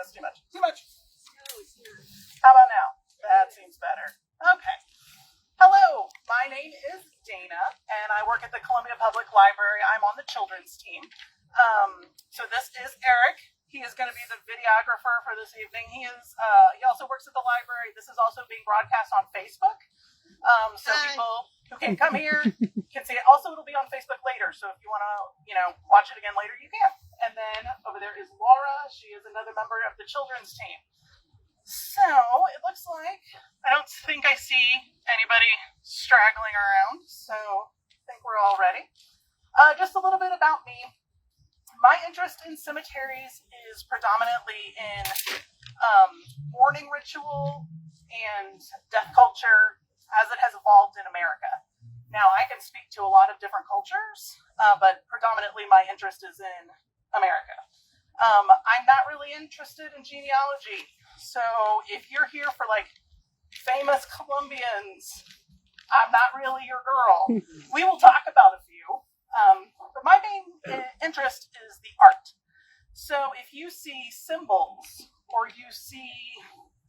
that's too much. Too much. How about now? That seems better. Okay. Hello, my name is Dana, and I work at the Columbia Public Library. I'm on the children's team. So this is Eric. He is going to be the videographer for this evening. He also works at the library. This is also being broadcast on Facebook. So people who can't come here can see it. Also, it'll be on Facebook later. So if you want to, watch it again later, you can. And then over there is Laura. She is another member of the children's team. So it looks like I don't think I see anybody straggling around. So I think we're all ready. Just a little bit about me. My interest in cemeteries is predominantly in mourning ritual and death culture as it has evolved in America. Now, I can speak to a lot of different cultures, but predominantly my interest is in America. I'm not really interested in genealogy, so if you're here for famous Colombians, I'm not really your girl. We will talk about a few. But my main interest is the art. So if you see symbols, or you see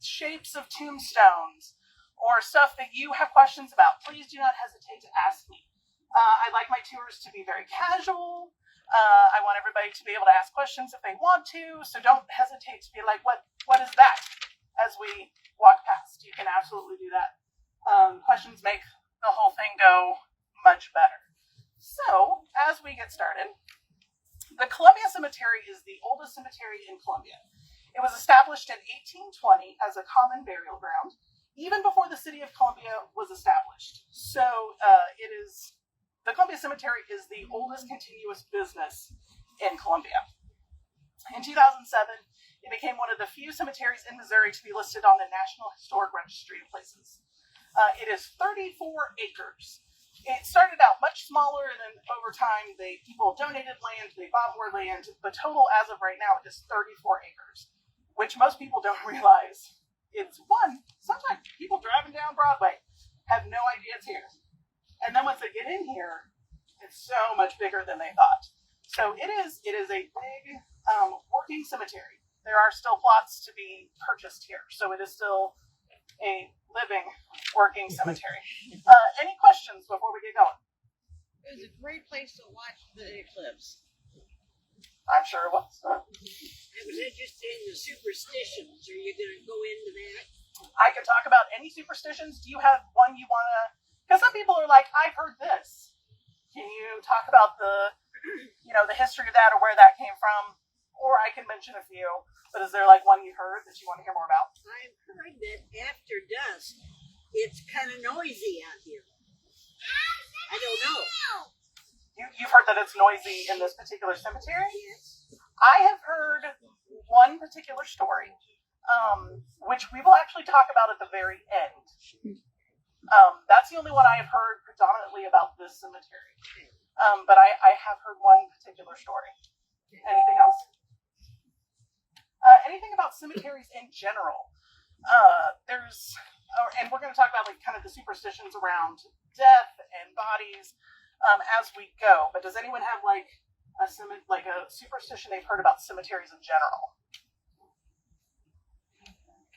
shapes of tombstones, or stuff that you have questions about, please do not hesitate to ask me. I like my tours to be very casual. I want everybody to be able to ask questions if they want to, so don't hesitate to be like, what is that? As we walk past, you can absolutely do that. Questions make the whole thing go much better. So, as we get started, the Columbia Cemetery is the oldest cemetery in Columbia. It was established in 1820 as a common burial ground, even before the city of Columbia was established. So, the Columbia Cemetery is the oldest continuous business in Columbia. In 2007, it became one of the few cemeteries in Missouri to be listed on the National Historic Registry of Places. It is 34 acres. It started out much smaller, and then over time, people donated land, they bought more land. The total, as of right now, is 34 acres, which most people don't realize. Sometimes people driving down Broadway have no idea it's here. And then once they get in here, it's so much bigger than they thought. So it is a big working cemetery. There are still plots to be purchased here, so it is still a living, working cemetery. Any questions before we get going? It was a great place to watch the eclipse. I'm sure it was. I was interested in the superstitions. Are you going to go into that? I can talk about any superstitions. Do you have one you want to... Because some people are like, I've heard this. Can you talk about the history of that or where that came from? Or I can mention a few. But is there one you heard that you want to hear more about? I've heard that after dusk, it's kind of noisy out here. I don't know. You've heard that it's noisy in this particular cemetery? Yes. I have heard one particular story, which we will actually talk about at the very end. That's the only one I have heard predominantly about this cemetery. But I have heard one particular story. Anything else? Anything about cemeteries in general? And we're going to talk about kind of the superstitions around death and bodies as we go. But does anyone have a superstition they've heard about cemeteries in general?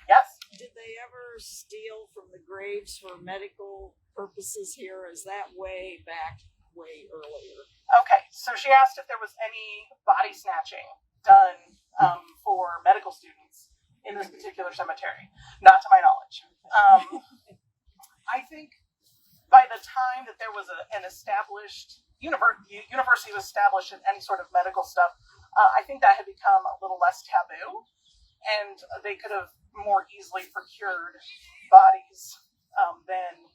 Yes? Did they ever steal from the graves for medical purposes here? Is that way earlier? Okay, so she asked if there was any body snatching done for medical students in this particular cemetery. Not to my knowledge. I think by the time that there was an established university was established in any sort of medical stuff, I think that had become a little less taboo, and they could have more easily procured bodies than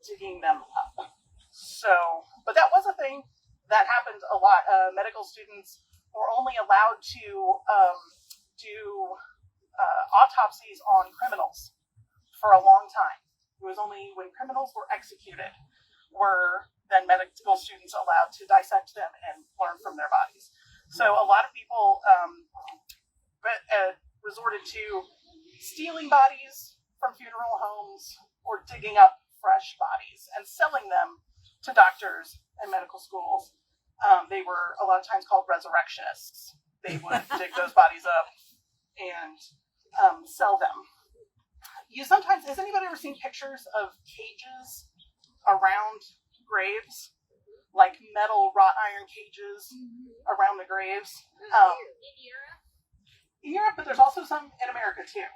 digging them up. So, but that was a thing that happened a lot. Medical students were only allowed to do autopsies on criminals for a long time. It was only when criminals were executed were then medical students allowed to dissect them and learn from their bodies. So a lot of people resorted to stealing bodies from funeral homes or digging up fresh bodies and selling them to doctors and medical schools. They were a lot of times called resurrectionists. They would dig those bodies up and sell them. Has anybody ever seen pictures of cages around graves? Like metal wrought iron cages around the graves? In Europe, but there's also some in America too.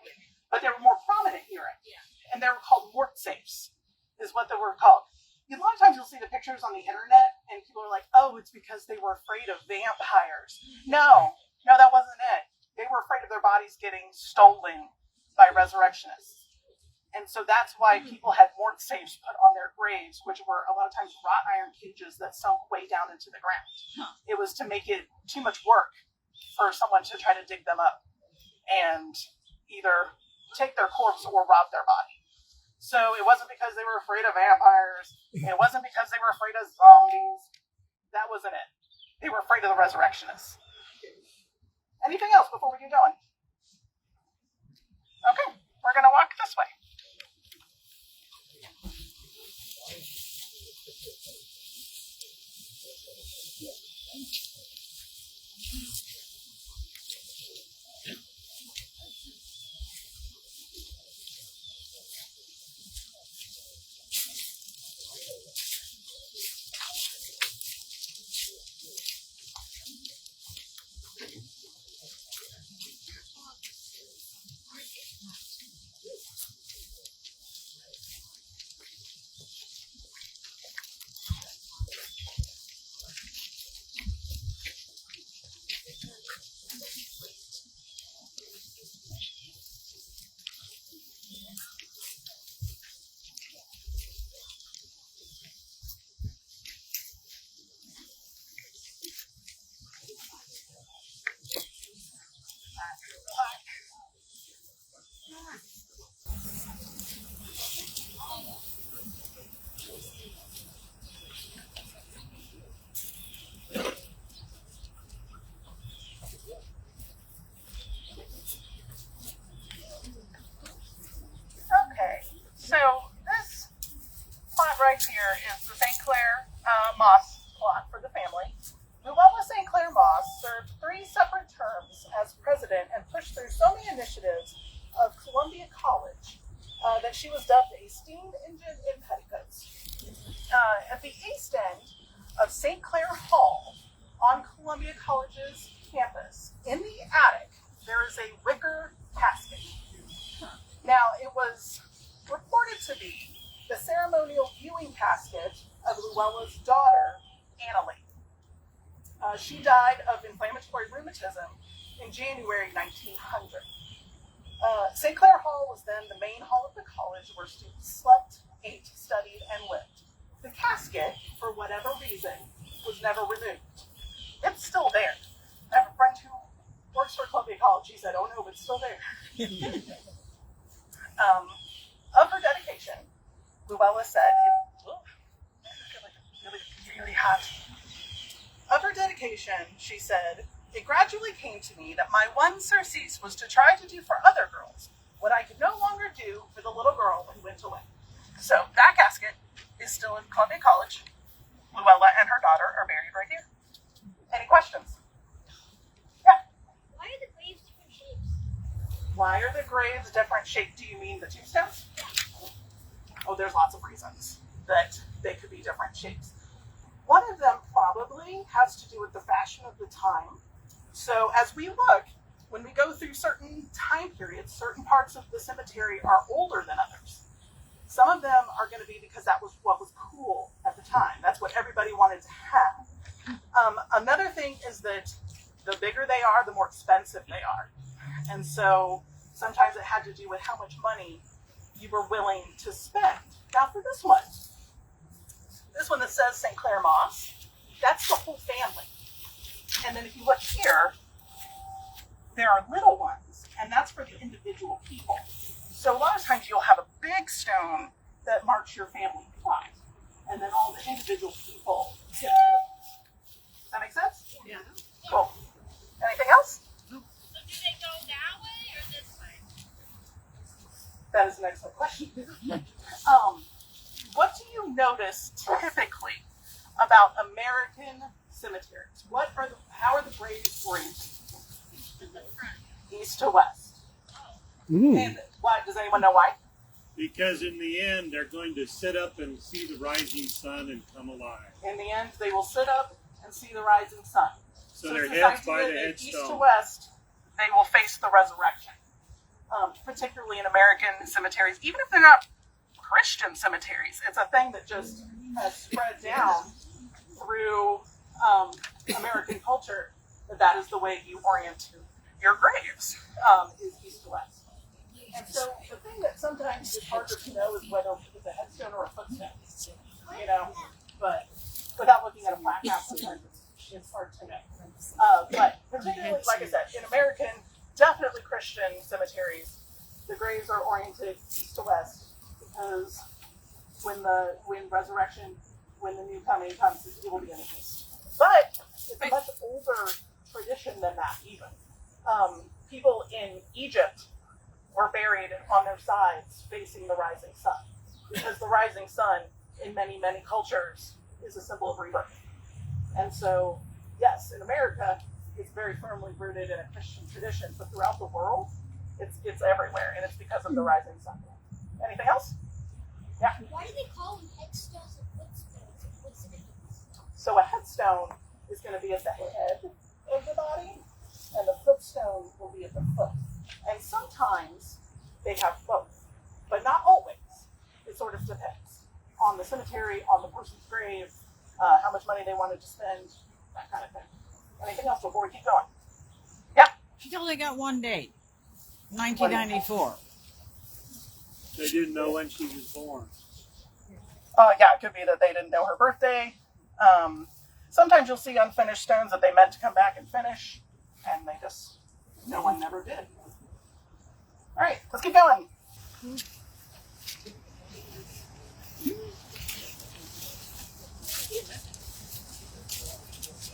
But they were more prominent in Europe. Yeah. And they were called mort safes, is what they were called. A lot of times you'll see the pictures on the internet and people are like, oh, it's because they were afraid of vampires. No, that wasn't it. They were afraid of their bodies getting stolen by resurrectionists. And so that's why people had mort safes put on their graves, which were a lot of times wrought iron cages that sunk way down into the ground. It was to make it too much work for someone to try to dig them up and either take their corpse or rob their body. So it wasn't because they were afraid of vampires. It wasn't because they were afraid of zombies. That wasn't it. They were afraid of the resurrectionists. Anything else before we get going? Okay, we're going to walk this way. Right here is the Sinclair Moss plot for the family. Luella Sinclair Moss served 3 separate terms as president and pushed through so many initiatives of Columbia College that she was dubbed a steam engine in petticoats. At the east end of Sinclair Hall on Columbia College's campus, in the attic, there is a wicker casket. Now, it was reported to be the ceremonial viewing casket of Luella's daughter, Annalie. She died of inflammatory rheumatism in January 1900. Sinclair Hall was then the main hall of the college where students slept, ate, studied, and lived. The casket, for whatever reason, was never removed. It's still there. I have a friend who works for Columbia College. He said, oh no, it's still there. Of her dedication, Luella said, really hot. Of her dedication, she said, it gradually came to me that my one surcease was to try to do for other girls what I could no longer do for the little girl who went away. So that casket is still in Columbia College. Luella and her daughter are buried right here. Any questions? Yeah. Why are the graves different shapes? Why are the graves different shaped? Do you mean the tombstones? Oh, there's lots of reasons that they could be different shapes. One of them probably has to do with the fashion of the time. So as we look, when we go through certain time periods, certain parts of the cemetery are older than others. Some of them are going to be because that was what was cool at the time. That's what everybody wanted to have. Another thing is that the bigger they are, the more expensive they are. And so sometimes it had to do with how much money you were willing to spend. Now for this one that says Sinclair Moss, that's the whole family. And then if you look here, there are little ones, and that's for the individual people. So a lot of times you'll have a big stone that marks your family plot, and then all the individual people get little ones. Does that make sense? Yeah. Cool. Anything else? So do they go that way or this way? That is an excellent question. What do you notice typically about American cemeteries? How are the graves oriented? East to west. And why? Does anyone know why? Because in the end, they're going to sit up and see the rising sun and come alive. In the end, they will sit up and see the rising sun. So their it's heads this by idea the that east to headstone. west, they will face the resurrection. Particularly in American cemeteries, even if they're not Christian cemeteries, it's a thing that just has spread down through American culture. That is the way you orient your graves, is east to west. And so the thing that sometimes is harder to know is whether it's a headstone or a footstone. You know, but without looking at a plaque map, sometimes it's hard to know. But particularly, like I said, in American, definitely Christian cemeteries, the graves are oriented east to west because when the new coming comes, it will be in the east. But it's a much older tradition than that, even. People in Egypt were buried on their sides facing the rising sun because the rising sun in many, many cultures is a symbol of rebirth. And so, yes, in America, it's very firmly rooted in a Christian tradition, but throughout the world, it's everywhere, and it's because of the rising sun. Anything else? Yeah. Why do they call them headstones and footstones? What's the difference? So a headstone is going to be at the head of the body, and the footstone will be at the foot. And sometimes they have both, but not always. It sort of depends on the cemetery, on the person's grave, how much money they wanted to spend, that kind of thing. Anything else before we keep going? Yeah. She only got one date, 1994. They didn't know when she was born. Yeah, it could be that they didn't know her birthday. Sometimes you'll see unfinished stones that they meant to come back and finish, and they just, no one never did. All right, let's keep going.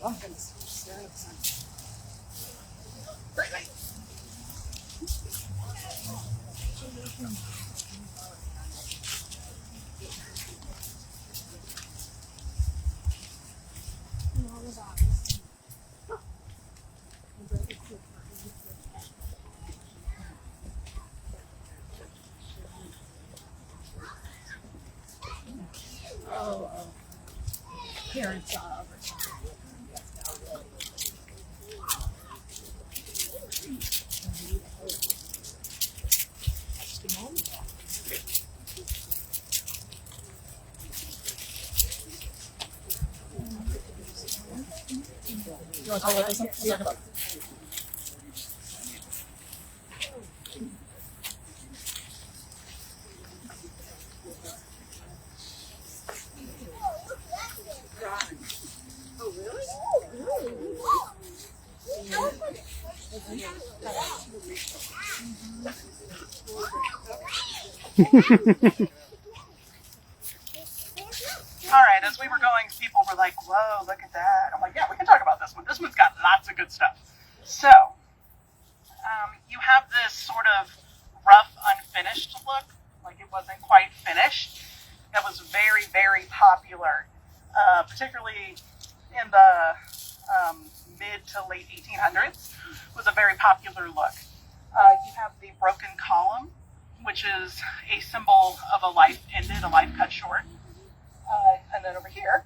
Oh, goodness. Great, thanks. Parents are over. You want to talk about this one? Let's talk about it. Oh, really? All right, as we were going, people were like, whoa, look at that. I'm like, yeah, we can talk about this one. This one's got lots of good stuff. So, you have this sort of rough, unfinished look, like it wasn't quite finished. That was very, very popular, particularly in the mid to late 1800s, was a very popular look. You have the broken column, which is a symbol of a life ended, a life cut short. And then over here,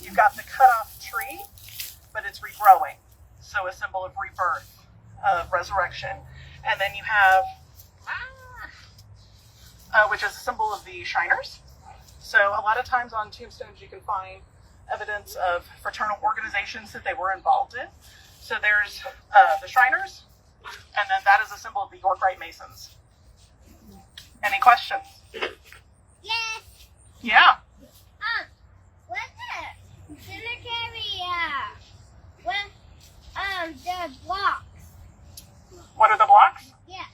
you've got the cut off tree, but it's regrowing. So a symbol of rebirth, of resurrection. And then you have, which is a symbol of the Shriners. So a lot of times on tombstones you can find evidence of fraternal organizations that they were involved in. So there's the Shriners, and then that is a symbol of the York Rite Masons. Any questions? Yes. Yeah. What's the cemetery? The blocks. What are the blocks? Yeah.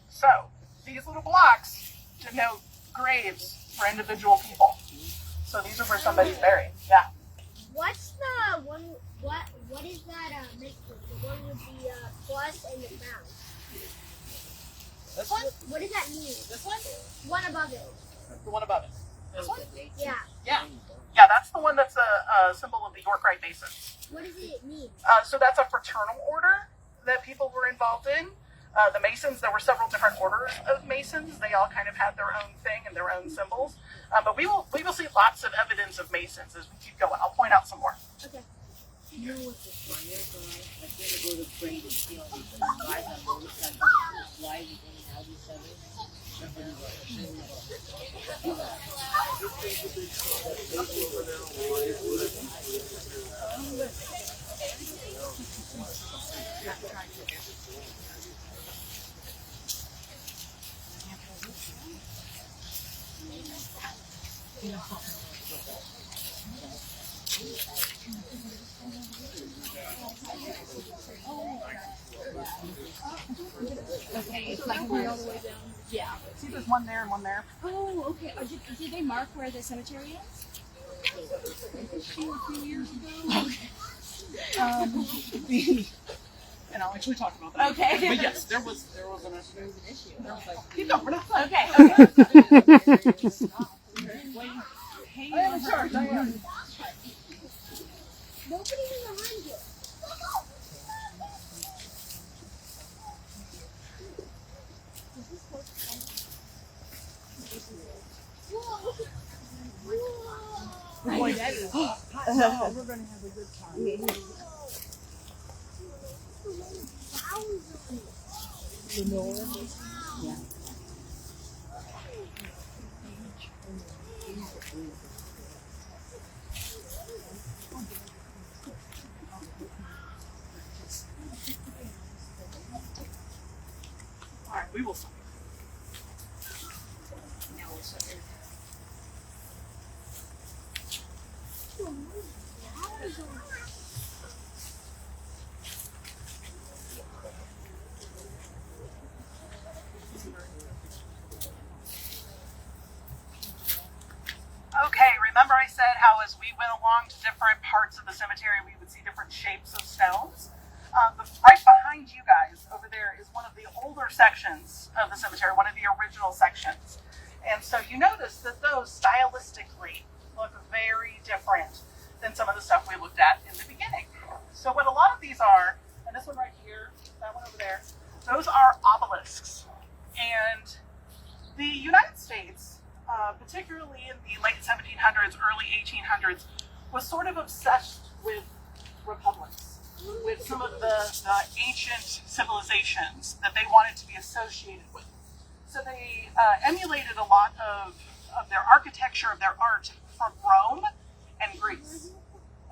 So these little blocks denote graves for individual people. So these are where somebody's buried. Yeah. What's the one? What is that mixed with? The one with the plus and the pound. This one? What does that mean? This one? One above it. The one above it. This one? Yeah. Yeah. Yeah, that's the one that's a symbol of the York Rite Masons. What does it mean? So that's a fraternal order that people were involved in. The Masons, there were several different orders of Masons. They all kind of had their own thing and their own symbols. But we will see lots of evidence of Masons as we keep going. I'll point out some more. Okay. You know what the fires are? I've got to go to Brain to see all these live on motorcycles, live in houses, Okay, it's like all the way down. Yeah. See, there's one there and one there. Oh, okay. Did they mark where the cemetery is? A few years ago. Okay. And I'll actually talk about that. Okay. But yes, there was an issue. There was like, keep going, we're not done. Okay. I am in charge, I am. Nobody's behind you. We're going to have a good time. All right, we will stop. Okay, remember I said how as we went along to different parts of the cemetery, we would see different shapes of stones? Right behind you guys over there is one of the older sections of the cemetery, one of the original sections. And so you notice that those stylistically look very different than some of the stuff we looked at in the beginning. So what a lot of these are, and this one right here, that one over there, those are obelisks. And the United States, particularly in the late 1700s, early 1800s, was sort of obsessed with republics, with some of the ancient civilizations that they wanted to be associated with. So they emulated a lot of their architecture, of their art from Rome and Greece.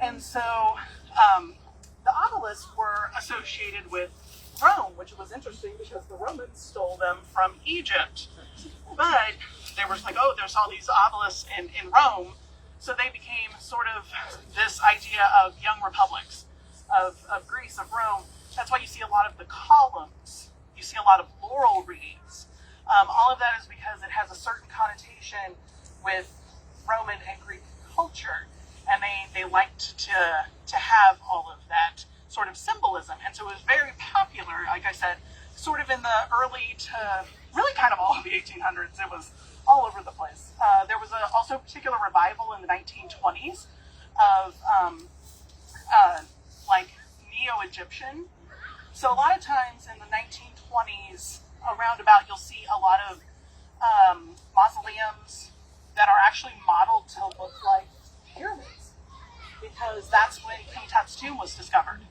And so the obelisks were associated with Rome, which was interesting because the Romans stole them from Egypt. But they were like, oh, there's all these obelisks in Rome. So they became sort of this idea of young republics of Greece, of Rome. That's why you see a lot of the columns. You see a lot of laurel wreaths. All of that is because it has a certain connotation with Roman and Greek culture. And they liked to have all of that sort of symbolism. And so it was very popular, like I said, sort of in the early to really kind of all of the 1800s. It was all over the place. There was also a particular revival in the 1920s of like Neo-Egyptian. So a lot of times in the 1920s, around about, you'll see a lot of mausoleums that are actually modeled to look like pyramids, because that's when King Tut's tomb was discovered.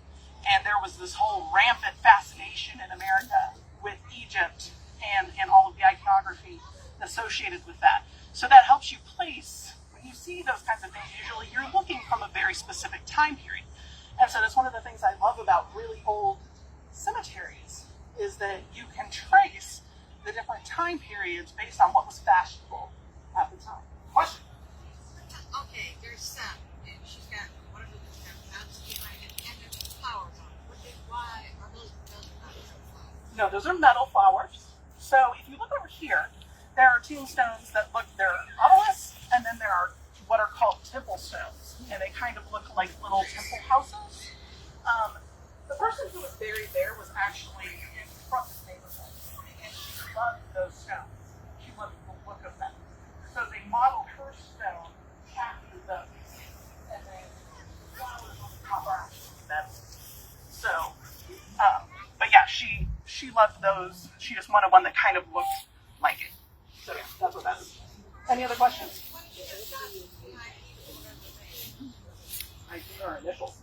And there was this whole rampant fascination in America with Egypt and all of the iconography associated with that. So that helps you place, when you see those kinds of things, usually you're looking from a very specific time period. And so that's one of the things I love about really old cemeteries, is that you can trace the different time periods based on what was fashionable at the time. Question? Okay, there's Sam, and she's got one of the houses behind it, and there's flowers on it. Why are those flowers? No, those are metal flowers. So if you look over here, there are tombstones that look, they're obelisks, and then there are what are called temple stones, and they kind of look like little temple houses. The person who was buried there was actually from this neighborhood, and she loved those stones. She loved the look of them. So they modeled her stone after those, and then flowers on the top are actually metal. So, yeah, she loved those. She just wanted one that kind of looked like it. So yeah, that's what that is. Any other questions? Our initials.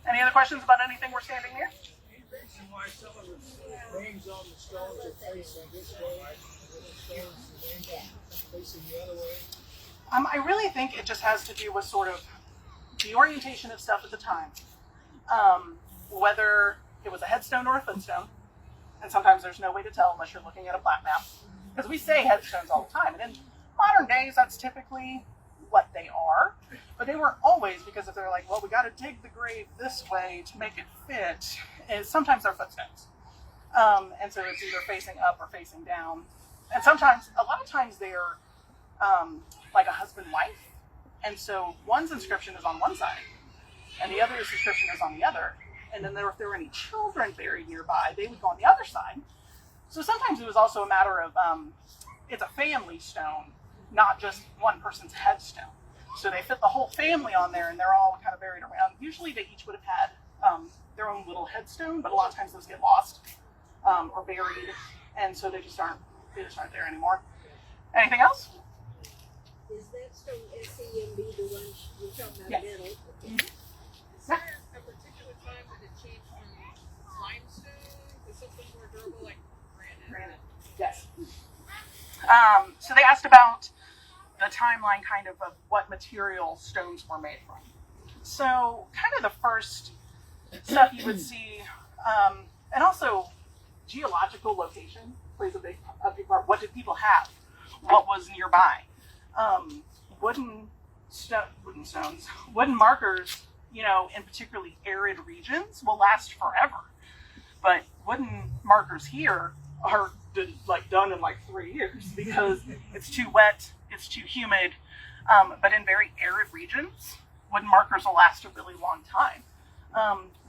Any other questions about anything we're standing near? Any reason why some of the names on the stones are facing this way, the stones, the names are facing the other way? I really think it just has to do with sort of the orientation of stuff at the time. Whether it was a headstone or a footstone, and sometimes there's no way to tell unless you're looking at a plat map. Because we say headstones all the time, and in modern days that's typically what they are, but they weren't always, because if they're like, well, we got to dig the grave this way to make it fit, and sometimes they're footstones. And so it's either facing up or facing down. And sometimes, a lot of times they're like a husband-wife, and so one's inscription is on one side, and the other's inscription is on the other. And then if there were any children buried nearby, they would go on the other side. So sometimes it was also a matter of, it's a family stone, not just one person's headstone. So they fit the whole family on there, and they're all kind of buried around. Usually they each would have had their own little headstone, but a lot of times those get lost or buried, and so they just aren't there anymore. Anything else? Is that stone SCMB the one you're talking about? Yes. Middle? Mm-hmm. Is there a particular time that it changed from limestone to something more durable like granite? Yes. So they asked about the timeline kind of what material stones were made from. So kind of the first stuff you would see, and also geological location plays a big part. What did people have? What was nearby? Wooden stones, wooden markers, in particularly arid regions will last forever. But wooden markers here are done in 3 years because it's too wet, it's too humid. But in very arid regions, wooden markers will last a really long time.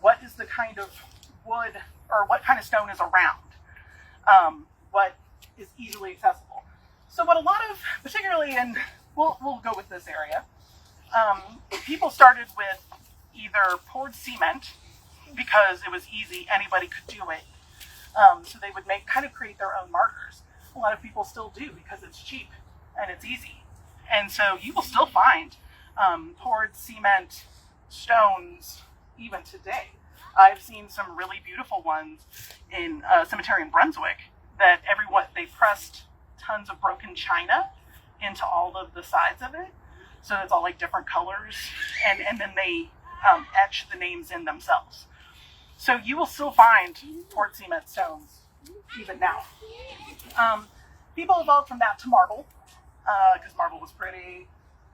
What is the kind of wood or what kind of stone is around? What is easily accessible? So what a lot of, particularly in, we'll go with this area, people started with either poured cement because it was easy, anybody could do it. So they would create their own markers. A lot of people still do because it's cheap and it's easy. And so you will still find poured cement stones even today. I've seen some really beautiful ones in a cemetery in Brunswick that they pressed tons of broken china into all of the sides of it. So it's all different colors, and then they etch the names in themselves. So you will still find poured cement stones even now. People evolved from that to marble, because marble was pretty.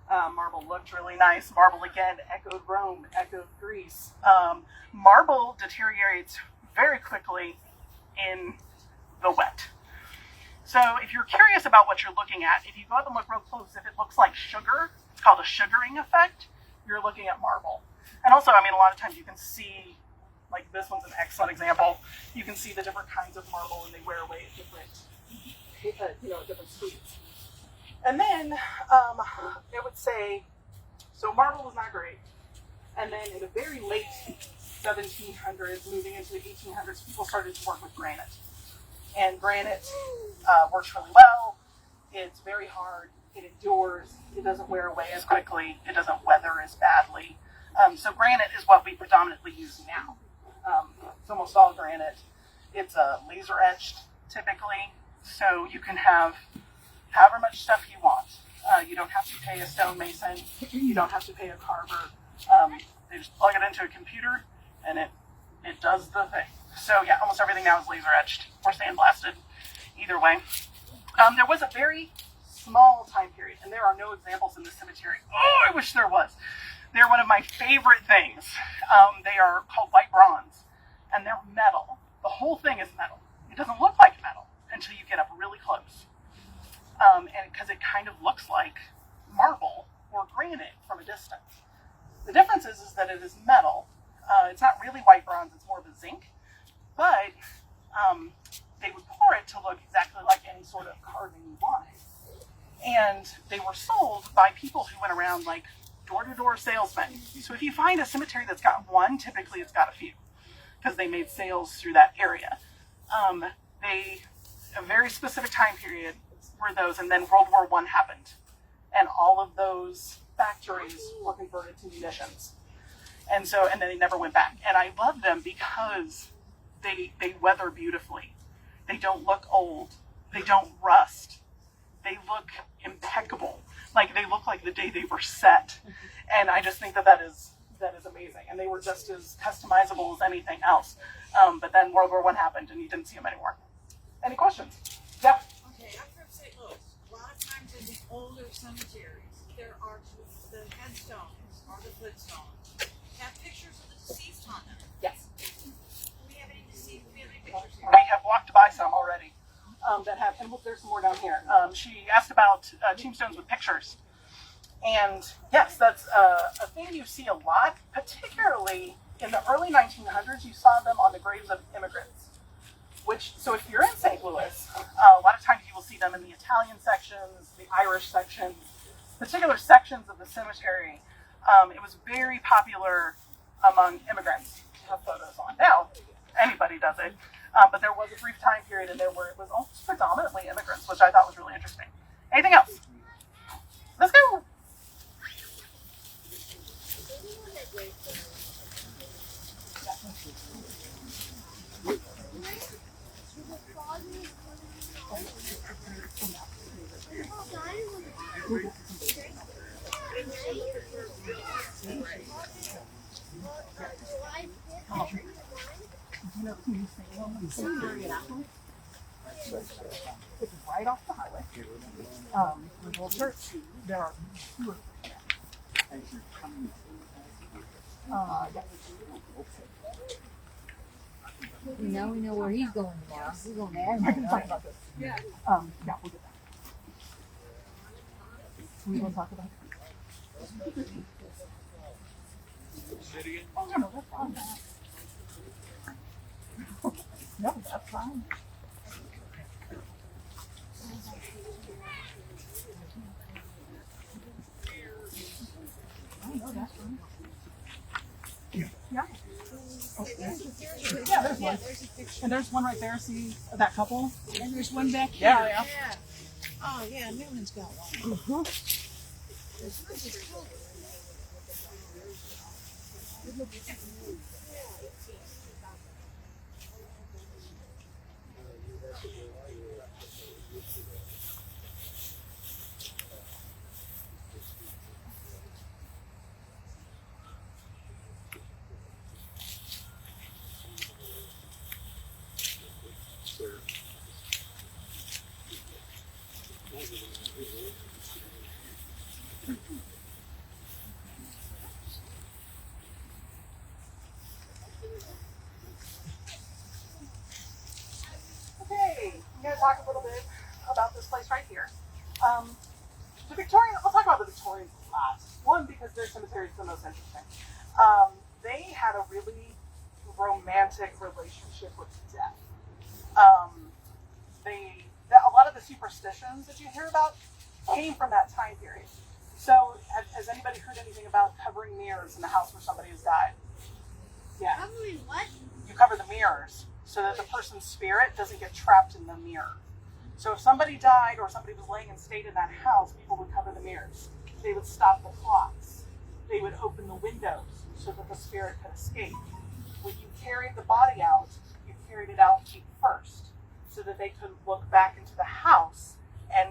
Marble looked really nice. Marble, again, echoed Rome, echoed Greece. Marble deteriorates very quickly in the wet. So if you're curious about what you're looking at, if you go up and look real close, if it looks like sugar, it's called a sugaring effect, you're looking at marble. And also, a lot of times you can see, this one's an excellent example, you can see the different kinds of marble and they wear away at different speeds. And then it would say, so marble was not great. And then in the very late 1700s, moving into the 1800s, people started to work with granite. And granite works really well. It's very hard. It endures. It doesn't wear away as quickly. It doesn't weather as badly. So granite is what we predominantly use now. It's almost all granite. It's laser etched typically, so you can have however much stuff you want. You don't have to pay a stonemason. You don't have to pay a carver. They just plug it into a computer, and it does the thing. So yeah, almost everything now is laser etched or sandblasted. Either way, there was a very small time period, and there are no examples in the cemetery. Oh, I wish there was. They're one of my favorite things. They are called white bronze, and they're metal. The whole thing is metal. It doesn't look like metal until you get up really close. And because it kind of looks like marble or granite from a distance. The difference is that it is metal. It's not really white bronze, it's more of a zinc. But they would pour it to look exactly like any sort of carving you wanted. And they were sold by people who went around door-to-door salesmen. So if you find a cemetery that's got one, typically it's got a few, because they made sales through that area. A very specific time period were those, and then World War I happened, and all of those factories were converted to munitions. And then they never went back. And I love them because they weather beautifully. They don't look old. They don't rust. They look impeccable. Like they look like the day they were set. And I just think that is amazing. And they were just as customizable as anything else. But then World War I happened and you didn't see them anymore. Any questions? Yeah. Okay, I'm from St. Louis. A lot of times in the older cemeteries, there are the headstones or the footstones have pictures of the deceased on them. Yes. Do we have any deceased? Do we have any pictures here? We have walked by some already that have, and there's some more down here. She asked about tombstones with pictures. And yes, that's a thing you see a lot, particularly in the early 1900s. You saw them on the graves of immigrants. So if you're in St. Louis, a lot of times you will see them in the Italian sections, the Irish sections, particular sections of the cemetery. It was very popular among immigrants to have photos on. Now, anybody does it, but there was a brief time period in there where it was almost predominantly immigrants, which I thought was really interesting. Anything else? Let's go. It's right off the highway. The Ulcer Tomb. There are two of them. Now we know where he's going tomorrow. He's going there. I can talk about this. Yeah. Yeah, we'll get that. We will talk about it. Oh, no, that's fine. No, that's fine. Oh, no, that's fine. Yeah. Oh, yeah, there's one. And there's one right there. See that couple? And there's one back here. Yeah. Yeah. Oh, yeah, Newman's got one. Okay, I'm going to talk a little bit about this place right here. The Victorian, I'll talk about the Victorians last. One, because their cemetery is the most interesting. They had a really romantic relationship with death. A lot of the superstitions that you hear about came from that time period. So, has anybody heard anything about covering mirrors in the house where somebody has died? Yeah. Covering what? You cover the mirrors so that the person's spirit doesn't get trapped in the mirror. So if somebody died or somebody was laying in state in that house, people would cover the mirrors. They would stop the clocks. They would open the windows so that the spirit could escape. When you carried the body out, you carried it out feet first so that they could look back into the house and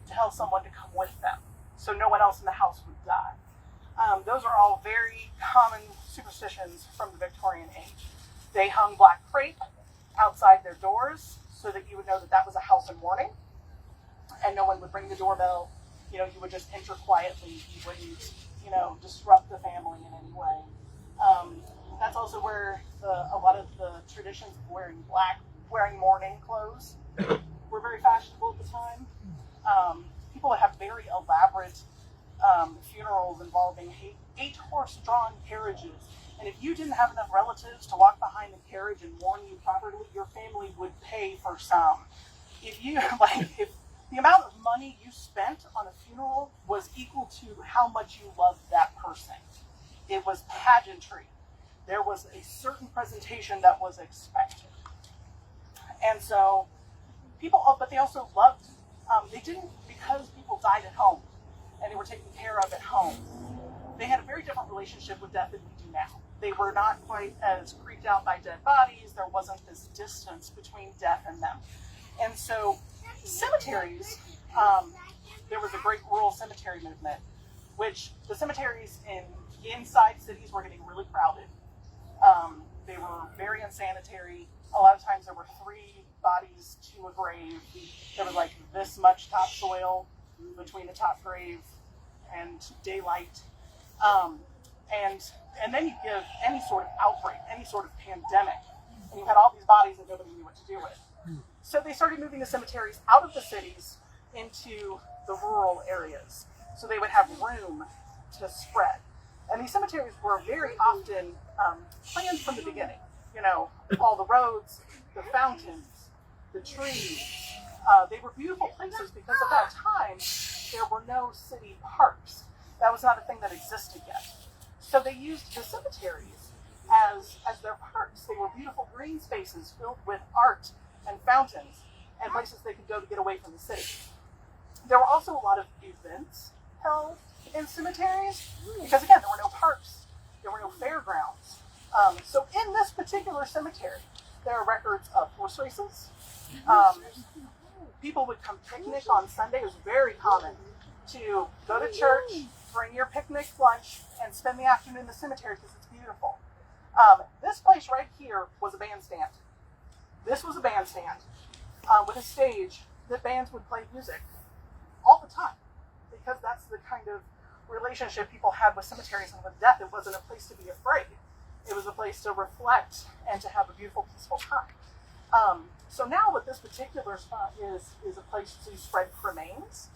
tell someone to come with them so no one else in the house would die. Those are all very common superstitions from the Victorian age. They hung black crepe outside their doors so that you would know that that was a house in mourning, and no one would ring the doorbell. You know, you would just enter quietly. You wouldn't, disrupt the family in any way. That's also where a lot of the traditions of wearing mourning clothes were very fashionable at the time. People would have very elaborate funerals involving 8 horse-drawn carriages. And if you didn't have enough relatives to walk behind the carriage and mourn you properly, your family would pay for some. If the amount of money you spent on a funeral was equal to how much you loved that person. It was pageantry. There was a certain presentation that was expected. And so people, but they also loved, they didn't, because people died at home and they were taken care of at home, they had a very different relationship with death than we do now. They were not quite as creeped out by dead bodies. There wasn't this distance between death and them. And so cemeteries, there was a great rural cemetery movement, which the cemeteries inside cities were getting really crowded. They were very unsanitary. A lot of times there were 3 bodies to a grave. There was like this much topsoil between the top grave and daylight. And then you give any sort of outbreak, any sort of pandemic, and you had all these bodies that nobody knew what to do with. So they started moving the cemeteries out of the cities into the rural areas, so they would have room to spread. And these cemeteries were very often planned from the beginning. You know, all the roads, the fountains, the trees. They were beautiful places because at that time there were no city parks. That was not a thing that existed yet. So they used the cemeteries as their parks. They were beautiful green spaces filled with art and fountains and places they could go to get away from the city. There were also a lot of events held in cemeteries because, again, there were no parks. There were no fairgrounds. So in this particular cemetery, there are records of horse races. People would come picnic on Sunday. It was very common to go to church, bring your picnic lunch, and spend the afternoon in the cemetery because it's beautiful. This place right here was a bandstand. This was a bandstand with a stage that bands would play music all the time because that's the kind of relationship people had with cemeteries and with death. It wasn't a place to be afraid. It was a place to reflect and to have a beautiful, peaceful time. So now what this particular spot is a place to spread cremains.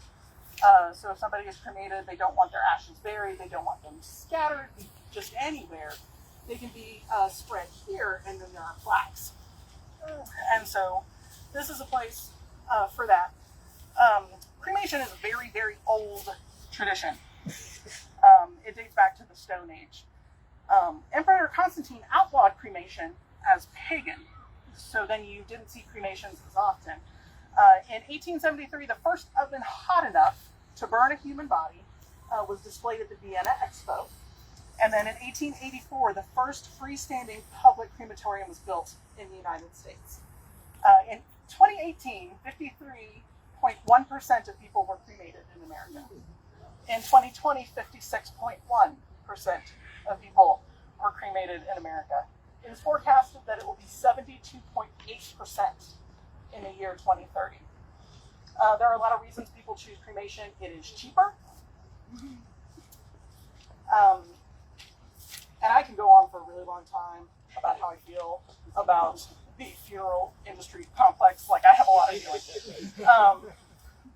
So if somebody is cremated, they don't want their ashes buried, they don't want them scattered just anywhere. They can be spread here, and then there are plaques. And so this is a place for that. Cremation is a very, very old tradition. It dates back to the Stone Age. Emperor Constantine outlawed cremation as pagan, so then you didn't see cremations as often. In 1873, the first oven hot enough to burn a human body was displayed at the Vienna Expo. And then in 1884, the first freestanding public crematorium was built in the United States. In 2018, 53.1% of people were cremated in America. In 2020, 56.1% of people were cremated in America. It is forecasted that it will be 72.8% in the year 2030. There are a lot of reasons people choose cremation. It is cheaper. And I can go on for a really long time about how I feel about the funeral industry complex. Like, I have a lot of feelings.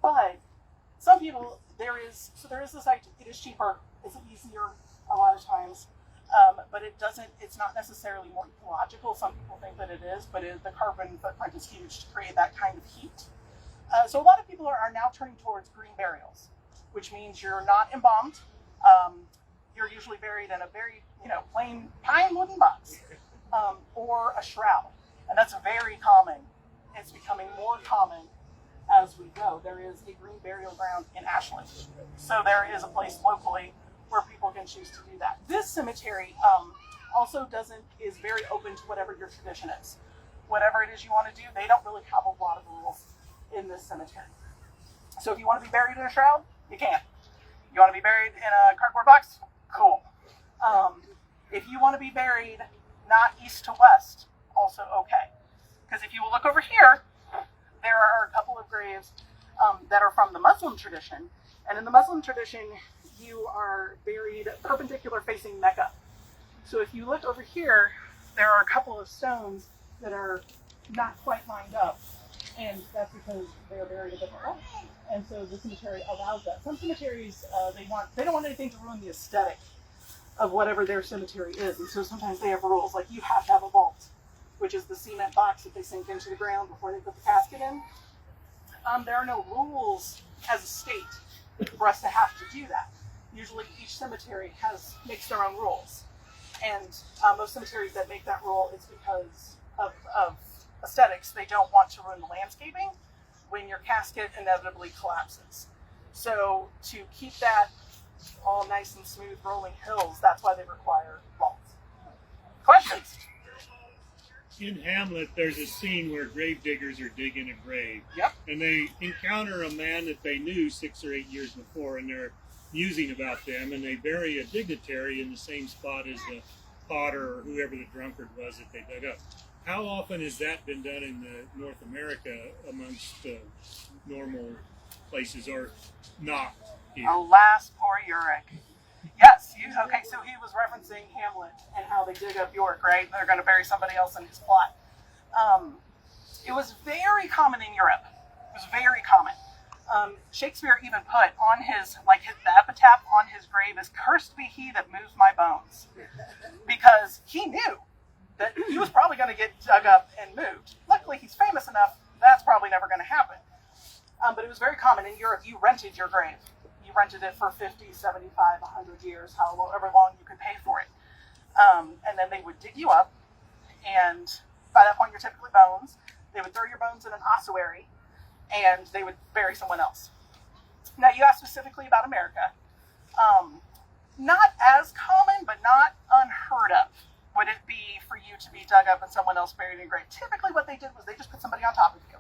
But some people, there is this idea, it is cheaper, it's easier a lot of times, but it's not necessarily more ecological. Some people think that it is, but the carbon footprint is huge to create that kind of heat. So a lot of people are now turning towards green burials, which means you're not embalmed. You're usually buried in a very, plain pine wooden box, or a shroud. And that's very common. It's becoming more common as we go. There is a green burial ground in Ashland. So there is a place locally where people can choose to do that. This cemetery also is very open to whatever your tradition is. Whatever it is you want to do, they don't really have a lot of rules in this cemetery. So if you want to be buried in a shroud, you can. You want to be buried in a cardboard box? Cool. If you want to be buried not east to west, also okay. Because if you will look over here, there are a couple of graves that are from the Muslim tradition. And in the Muslim tradition, you are buried perpendicular facing Mecca. So if you look over here, there are a couple of stones that are not quite lined up. And that's because they're buried a different way. And so the cemetery allows that. Some cemeteries, they don't want anything to ruin the aesthetic of whatever their cemetery is. And so sometimes they have rules, like you have to have a vault, which is the cement box that they sink into the ground before they put the casket in. There are no rules as a state for us to have to do that. Usually each cemetery makes their own rules. And most cemeteries that make that rule is because of aesthetics. They don't want to ruin the landscaping when your casket inevitably collapses. So to keep that all nice and smooth rolling hills, that's why they require vaults. Questions? In Hamlet, there's a scene where grave diggers are digging a grave. Yep. And they encounter a man that they knew 6 or 8 years before, and they're musing about them, and they bury a dignitary in the same spot as the potter or whoever the drunkard was that they dug up. How often has that been done in North America amongst normal places, or not here? Alas, poor Yorick. Yes, okay, so he was referencing Hamlet and how they dig up York, right? They're going to bury somebody else in his plot. It was very common in Europe. It was very common. Shakespeare even put on the epitaph on his grave is, "Cursed be he that moves my bones." Because he knew that he was probably going to get dug up and moved. Luckily, he's famous enough, that's probably never going to happen. But it was very common in Europe. You rented your grave. You rented it for 50, 75, 100 years, however long you could pay for it. And then they would dig you up, and by that point, you're typically bones. They would throw your bones in an ossuary, and they would bury someone else. Now, you asked specifically about America. Not as common, but not unheard of would it be for you to be dug up and someone else buried in a grave. Typically, what they did was they just put somebody on top of you.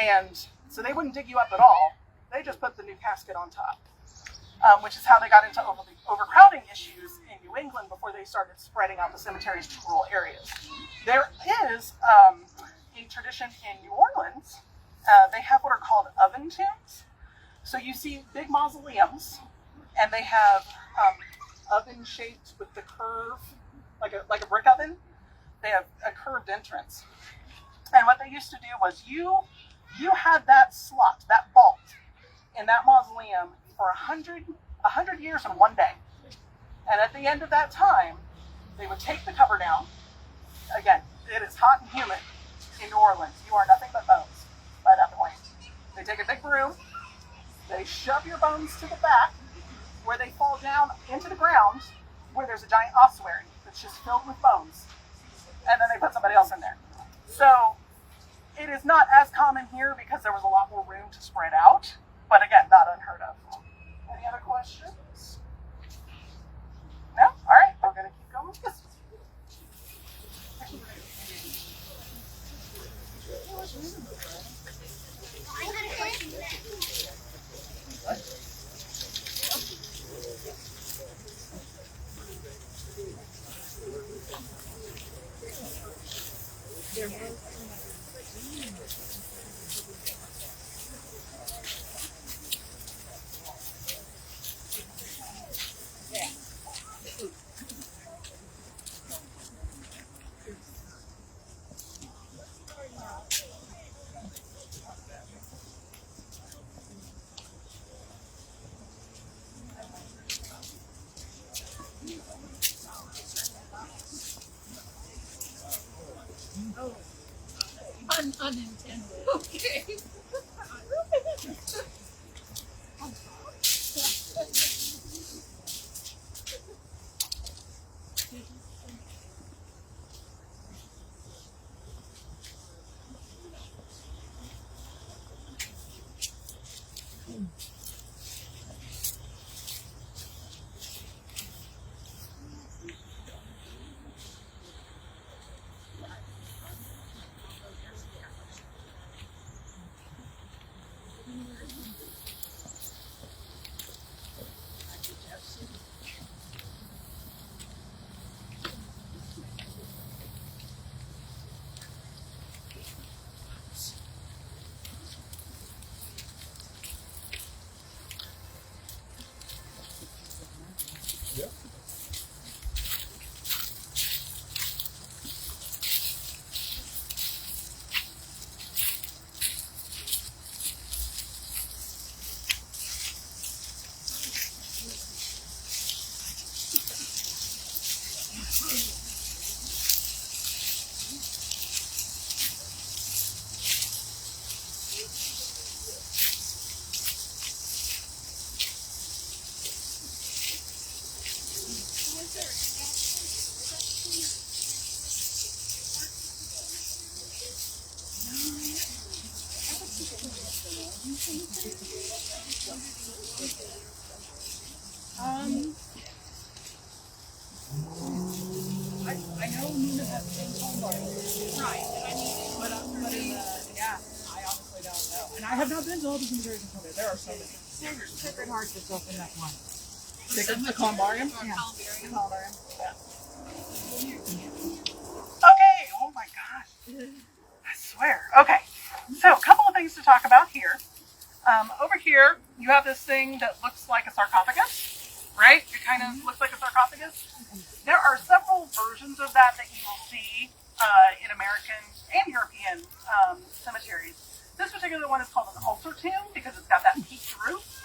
And so they wouldn't dig you up at all. They just put the new casket on top, which is how they got into overcrowding issues in New England before they started spreading out the cemeteries to rural areas. There is a tradition in New Orleans. They have what are called oven tombs. So you see big mausoleums, and they have oven shaped with the curve, like a brick oven. They have a curved entrance. And what they used to do was you had that slot, that vault, in that mausoleum for 100 years and 1 day. And at the end of that time, they would take the cover down. Again, it is hot and humid in New Orleans. You are nothing but bones by that point. They take a big broom, they shove your bones to the back, where they fall down into the ground, where there's a giant ossuary that's just filled with bones. And then they put somebody else in there. So it is not as common here because there was a lot more room to spread out. But again, not unheard of. Any other questions? No? All right, we're going to keep going with this. Unintended. Okay. I know Nina has been told Right, and I mean, but yeah, I honestly don't know. And I have not been to all the cemeteries in Columbia. There are so many. Sacred Heart just opened up one. The columbarium? Yeah. Columbarium. Yeah. Okay. Oh my gosh. I swear. Okay. So, a couple of things to talk about here. Over here, you have this thing that looks like a sarcophagus, right? It kind of looks like a sarcophagus. There are several versions of that you will see in American and European cemeteries. This particular one is called an Ulcer Tomb because it's got that peaked roof.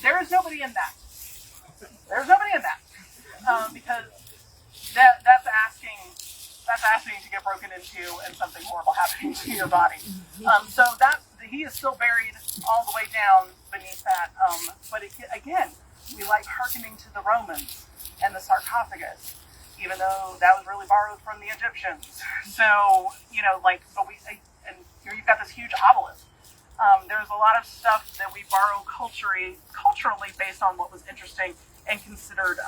There is nobody in that. There's nobody in that because that's asking to get broken into and something horrible happening to your body. So he is still buried all the way down beneath that. But again, we like hearkening to the Romans and the sarcophagus, even though that was really borrowed from the Egyptians. So, and here you've got this huge obelisk. There's a lot of stuff that we borrow culturally based on what was interesting and considered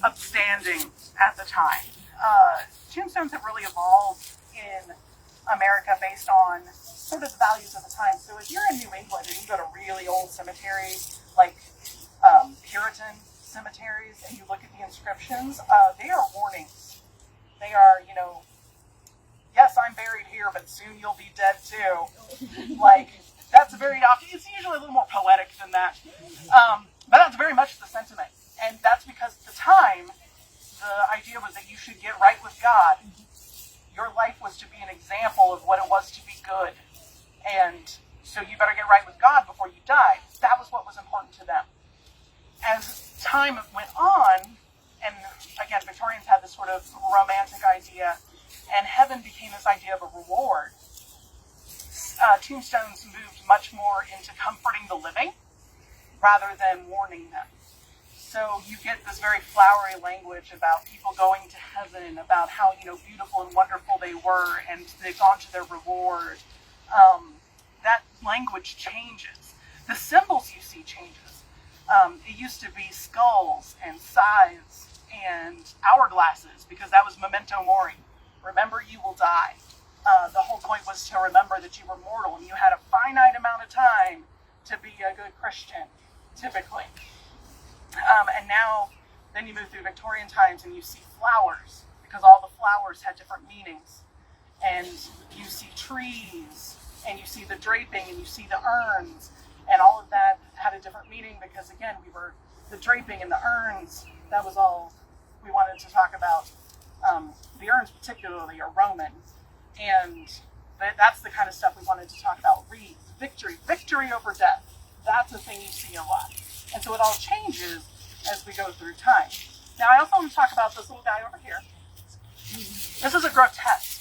upstanding at the time. Tombstones have really evolved in America based on sort of the values of the time. So if you're in New England and you go to really old cemeteries, like Puritan cemeteries, and you look at the inscriptions, they are warnings. They are, yes, I'm buried here, but soon you'll be dead too. That's it's usually a little more poetic than that. But that's very much the sentiment. And that's because at the time, the idea was that you should get right with God. Your life was to be an example of what it was to be good. And so you better get right with God before you die. That was what was important to them. As time went on, and again, Victorians had this sort of romantic idea, and heaven became this idea of a reward. Tombstones moved much more into comforting the living rather than warning them. So you get this very flowery language about people going to heaven, about how beautiful and wonderful they were, and they've gone to their reward. That language changes. The symbols you see changes. It used to be skulls and scythes and hourglasses because that was memento mori. Remember, you will die. The whole point was to remember that you were mortal and you had a finite amount of time to be a good Christian, typically. And now, then you move through Victorian times and you see flowers because all the flowers had different meanings. And you see trees, and you see the draping, and you see the urns, and all of that had a different meaning because, again, the draping and the urns, that was all we wanted to talk about. The urns particularly are Roman, and that's the kind of stuff we wanted to talk about. Wreaths, victory over death. That's a thing you see a lot. And so it all changes as we go through time. Now, I also want to talk about this little guy over here. This is a grotesque.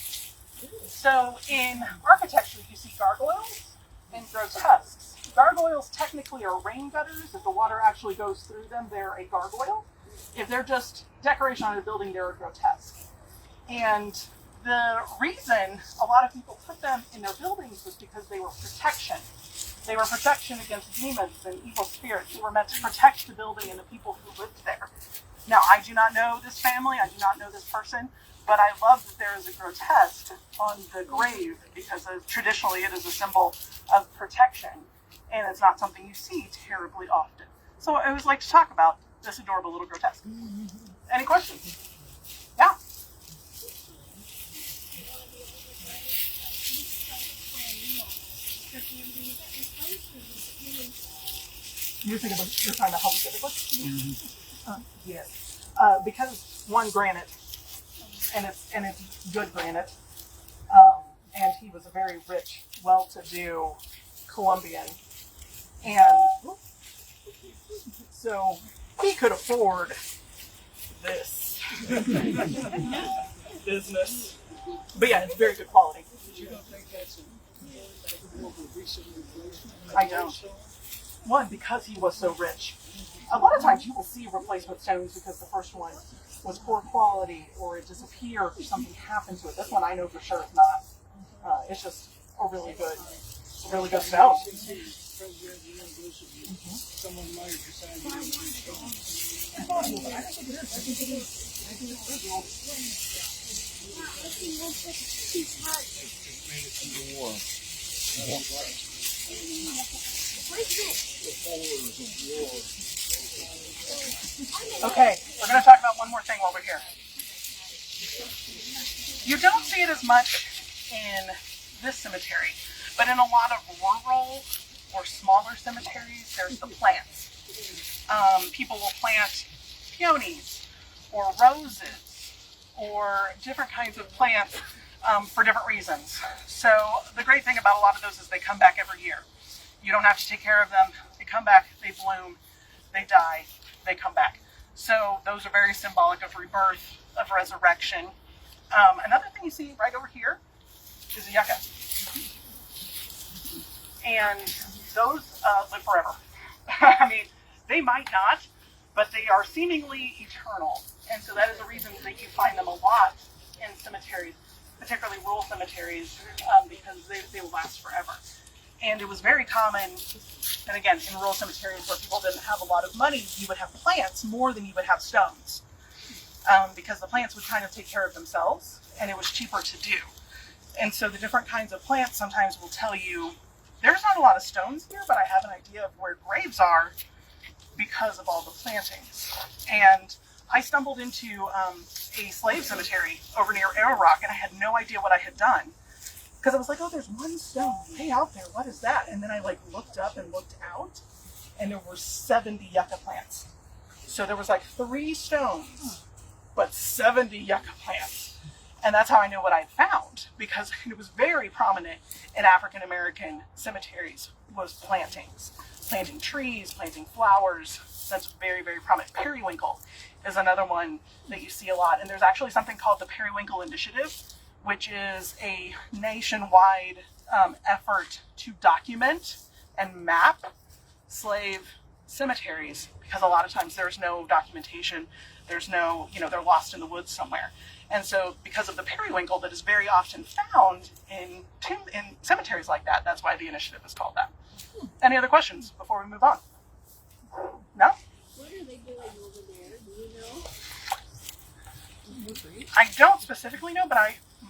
So in architecture, you see gargoyles and grotesques. Gargoyles technically are rain gutters. If the water actually goes through them, they're a gargoyle. If they're just decoration on a building, they're a grotesque. And the reason a lot of people put them in their buildings was because they were protection. They were protection against demons and evil spirits. They were meant to protect the building and the people who lived there. Now, I do not know this family. I do not know this person. But I love that there is a grotesque on the grave because traditionally it is a symbol of protection. And it's not something you see terribly often. So I always like to talk about this adorable little grotesque. Any questions? Yeah? You're trying to help us get it? Mm-hmm. Yes. Because one, granite, and it's good granite, and he was a very rich, well-to-do Colombian, and so he could afford this business. But yeah, it's very good quality. You don't think that's more of a recent replacement? I don't. One, because he was so rich. A lot of times you will see replacement stones because the first one was poor quality or it disappeared or something happened to it. This one I know for sure is not. It's just a really good stone. Someone might decide to use stones. I don't think it is. I think it is. Okay, we're going to talk about one more thing while we're here. You don't see it as much in this cemetery, but in a lot of rural or smaller cemeteries, there's the plants. People will plant peonies or roses or different kinds of plants for different reasons. So the great thing about a lot of those is they come back every year. You don't have to take care of them. They come back, they bloom, they die, they come back. So those are very symbolic of rebirth, of resurrection. Another thing you see right over here is a yucca. And those live forever. I mean, they might not, but they are seemingly eternal. And so that is the reason that you find them a lot in cemeteries, particularly rural cemeteries, because they will last forever. And it was very common, and again, in rural cemeteries where people didn't have a lot of money, you would have plants more than you would have stones. Because the plants would kind of take care of themselves, and it was cheaper to do. And so the different kinds of plants sometimes will tell you, there's not a lot of stones here, but I have an idea of where graves are because of all the plantings. And I stumbled into a slave cemetery over near Arrow Rock, and I had no idea what I had done. Because I was like, oh, there's one stone way out there. What is that? And then I looked up and looked out, and there were 70 yucca plants. So there was 3 stones, but 70 yucca plants. And that's how I knew what I found, because it was very prominent in African American cemeteries, was plantings. Planting trees, planting flowers. That's very, very prominent. Periwinkle is another one that you see a lot. And there's actually something called the Periwinkle Initiative, which is a nationwide effort to document and map slave cemeteries, because a lot of times there's no documentation, there's no, they're lost in the woods somewhere. And so because of the periwinkle that is very often found in cemeteries like that, that's why the initiative is called that. Any other questions before we move on? No? What are they doing over there? Do you know? I don't specifically know, but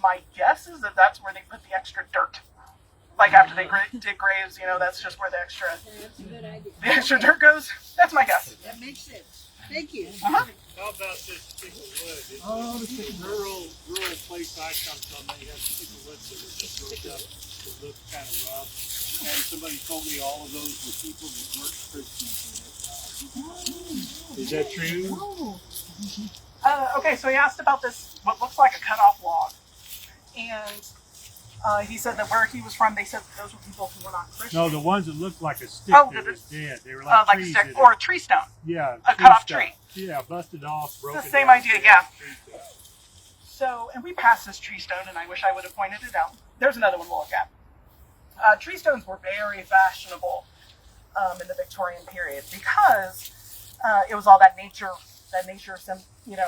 my guess is that that's where they put the extra dirt. After they dig graves, that's just where the extra dirt goes. That's my guess. That makes sense. Thank you. Uh-huh. How about this stickle wood? It's a rural place I come from. They have stickle woods that were just broke up, that look kind of rough. And somebody told me all of those were people that weren't Christians. Is that true? Okay, so he asked about this, what looks like a cut-off log. And he said that where he was from, they said that those were people who were not Christian. No, the ones that looked like a stick that was dead. They were like trees. A stick, or a tree stone. Yeah. A cut-off tree. Yeah, busted off, broken. It's the same idea, yeah. So, and we passed this tree stone, and I wish I would have pointed it out. There's another one we'll look at. Tree stones were very fashionable in the Victorian period because it was all that nature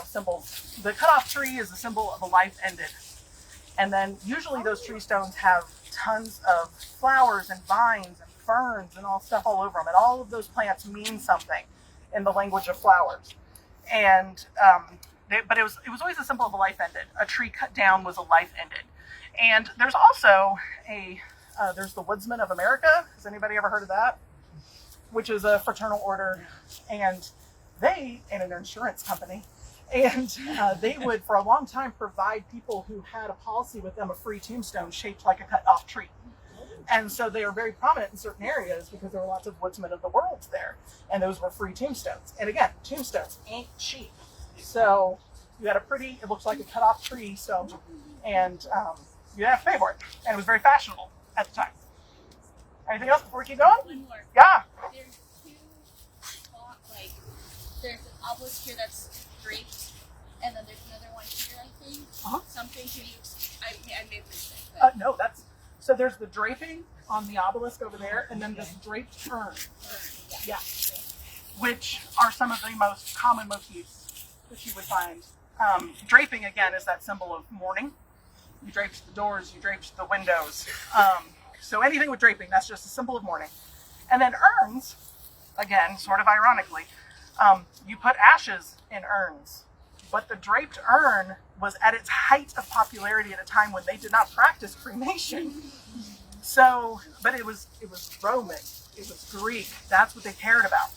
symbols. The cut-off tree is a symbol of a life ended. And then usually those tree stones have tons of flowers and vines and ferns and all stuff all over them. And all of those plants mean something in the language of flowers. And but it was always a symbol of a life ended. A tree cut down was a life ended. And there's also there's the Woodsman of America. Has anybody ever heard of that? Which is a fraternal order, and an insurance company. And they would, for a long time, provide people who had a policy with them a free tombstone shaped like a cut-off tree. And so they are very prominent in certain areas because there were lots of woodsmen of the world there. And those were free tombstones. And again, tombstones ain't cheap. So you had it looks like a cut-off tree stone, and you didn't have to pay for it. And it was very fashionable at the time. Anything else before we keep going? One more. Yeah. There's 2 there's an obelisk here that's draped, and then there's another one here, I think. Uh-huh. Something, can you, I may have missed it. But No, so there's the draping on the obelisk over there, and then this draped urn. Yeah. Which are some of the most common motifs that you would find. Draping, again, is that symbol of mourning. You draped the doors, you draped the windows. So anything with draping, that's just a symbol of mourning. And then urns, again, sort of ironically, you put ashes in urns But the draped urn was at its height of popularity at a time when they did not practice cremation. So, but it was Roman, it was Greek. That's what they cared about.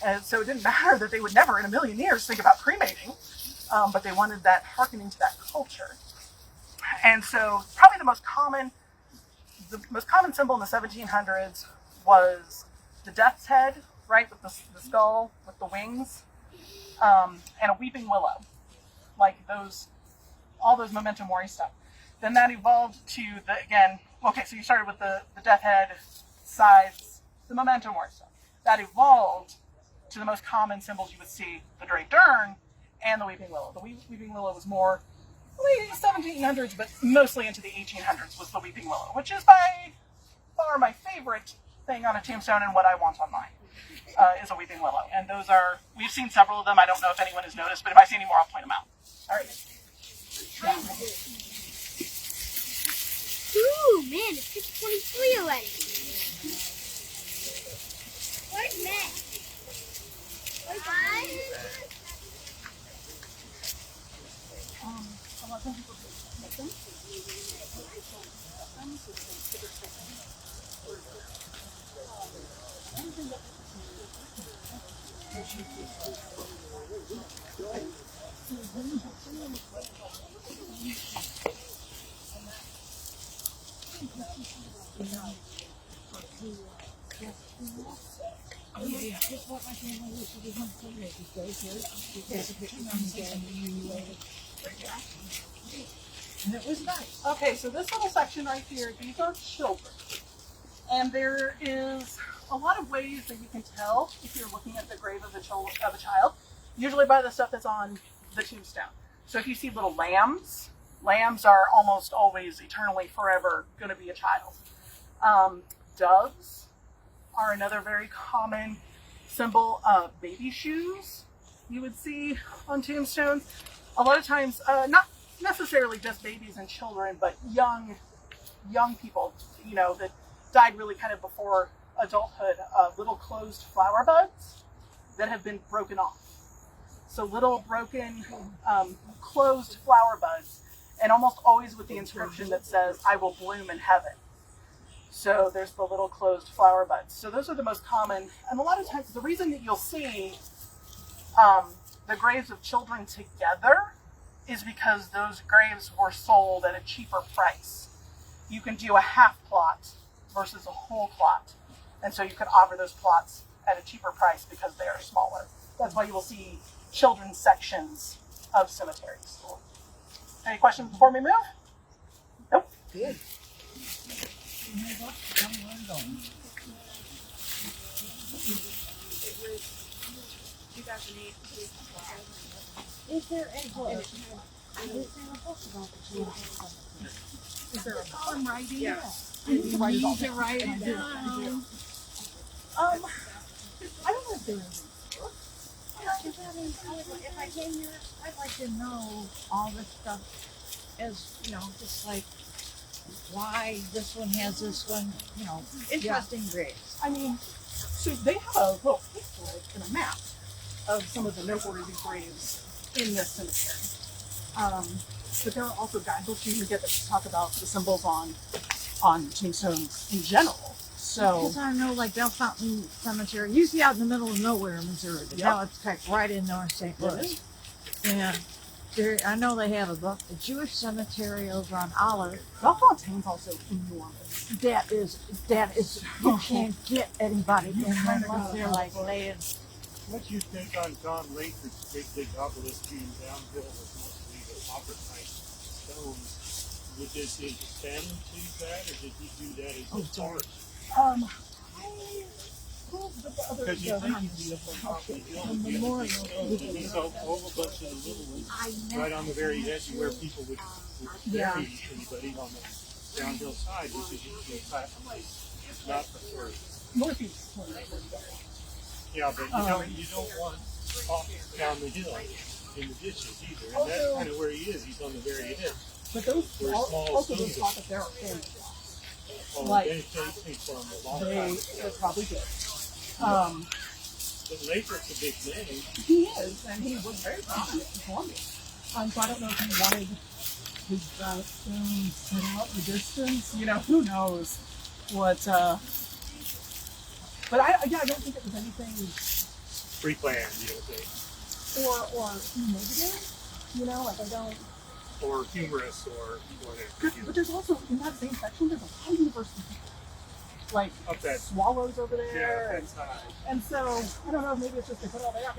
And so it didn't matter that they would never in a million years think about cremating, but they wanted that hearkening to that culture. And so probably the most common symbol in the 1700s was the death's head, right, with the skull, with the wings, and a weeping willow, like all those memento mori stuff. Then that evolved to so you started with the death head, sides, the memento mori stuff. That evolved to the most common symbols you would see, the draped urn and the weeping willow. The weeping willow was more late 1700s, but mostly into the 1800s was the weeping willow, which is by far my favorite thing on a tombstone and what I want on mine, is a weeping willow. And we've seen several of them. I don't know if anyone has noticed, but if I see any more, I'll point them out. All right. Ooh, man, it's 6:23 already. Where's Matt? And it was nice. Okay, so this little section right here, these are children. And there is a lot of ways that you can tell if you're looking at the grave of a child, usually by the stuff that's on the tombstone. So if you see little lambs are almost always eternally forever going to be a child. Doves are another very common symbol. Baby shoes you would see on tombstones. A lot of times, not necessarily just babies and children, but young people, that died really kind of before adulthood, little closed flower buds that have been broken off. So little broken, closed flower buds, and almost always with the inscription that says, "I will bloom in heaven." So there's the little closed flower buds. So those are the most common, and a lot of times the reason that you'll see the graves of children together is because those graves were sold at a cheaper price. You can do a half plot versus a whole plot. And so you can offer those plots at a cheaper price because they are smaller. That's why you will see children's sections of cemeteries. Any questions before we move? Nope. Good. 2008. Is there a book? Is there a book about the tombstone? Is there a book I'm writing? Yeah. You need to write it all to down. write it I do. down. I don't know if there is. If I came here, I'd like to know all this stuff as, just like why this one has this one, interesting graves. I mean, so they have a little picture and a map of some of the noteworthy graves in this cemetery. But there are also guidebooks you can get that talk about the symbols on tombstones in general. So Because I know, like Bell Fountain Cemetery, usually out in the middle of nowhere in Missouri, but now it's packed right in North St. Louis. And I know they have a Jewish cemetery over on Olive. Bellefontaine's also enormous. That is, you can't get anybody in there unless they're like laying. What do you think on John Lathrop's big obelisk being downhill with mostly the copper-type stones? Did his family choose that, or did he do that as art? Because you think he'd be up on top of the hill and be up on the stones, and he saw a whole bunch of the little ones right on the very edge of where people would bury anybody on the downhill side, which is usually a flat place, not preferred. Northeast. Yeah, but you don't want off down the hill in the ditches either, and that's kind of where he is. He's on the very edge. But those Where small also stones those are. pockets there are family. Oh, Like, they from a long They time ago. probably did. But Lathrop's a big name. He is, and he was very prominent in Columbia. So I don't know if he wanted his stone set out in the distance. You know, who knows what. But I don't think it was anything Pre-planned, you don't think? or negative. You know, like I don't. Or humorous or whatever. But there's also in that same section there's a lot of university people. Like Up that- swallows over there, Yeah, and, that's high. and so I don't know. Maybe it's just they put all that out.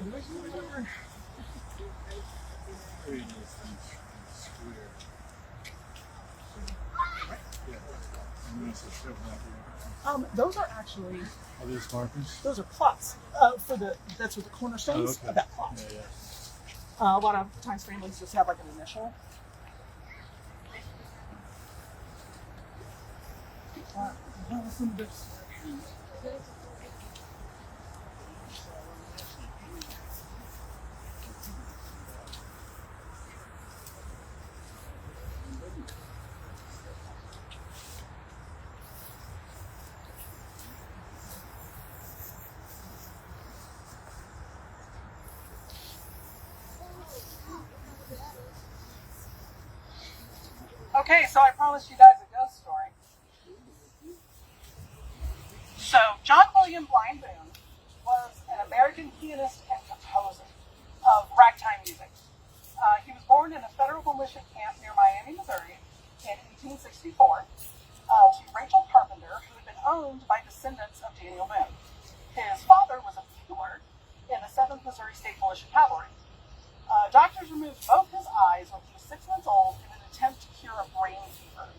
Those are actually Are these markers? those are plots that's with the cornerstones of that plot. Yeah, yeah. A lot of times families just have like an initial. Listen to this. Okay, so I promised you guys a ghost story. So, John William Blind Boone was an American pianist and composer of ragtime music. He was born in a federal militia camp near Miami, Missouri in 1864 to Rachel Carpenter, who had been owned by descendants of Daniel Boone. His father was a bugler in the 7th Missouri State Militia Cavalry. Doctors removed both his eyes when he was 6 months old in an attempt to cure a brain fever.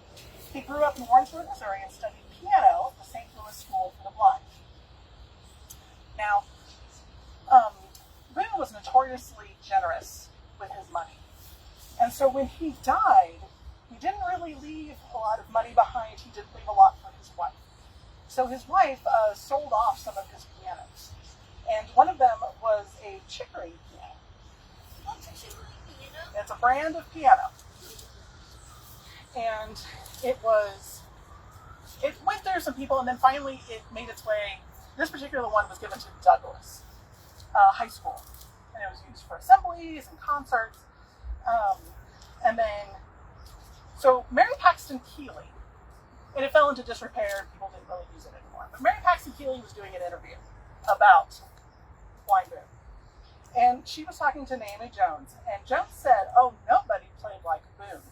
He grew up in Warrensburg, Missouri, and studied piano at the St. Louis School for the Blind. Now, Boone was notoriously generous with his money. And so when he died, he didn't really leave a lot of money behind. He did leave a lot for his wife. So his wife sold off some of his pianos. And one of them was a chicory piano. What's a chicory piano? It's a brand of piano. And it went through some people, and then finally it made its way. This particular one was given to Douglas High School, and it was used for assemblies and concerts. And then, so Mary Paxton Keeley, and it fell into disrepair, and people didn't really use it anymore. But Mary Paxton Keeley was doing an interview about Blind Boone. And she was talking to Naomi Jones, and Jones said, "Oh, nobody played like Boone."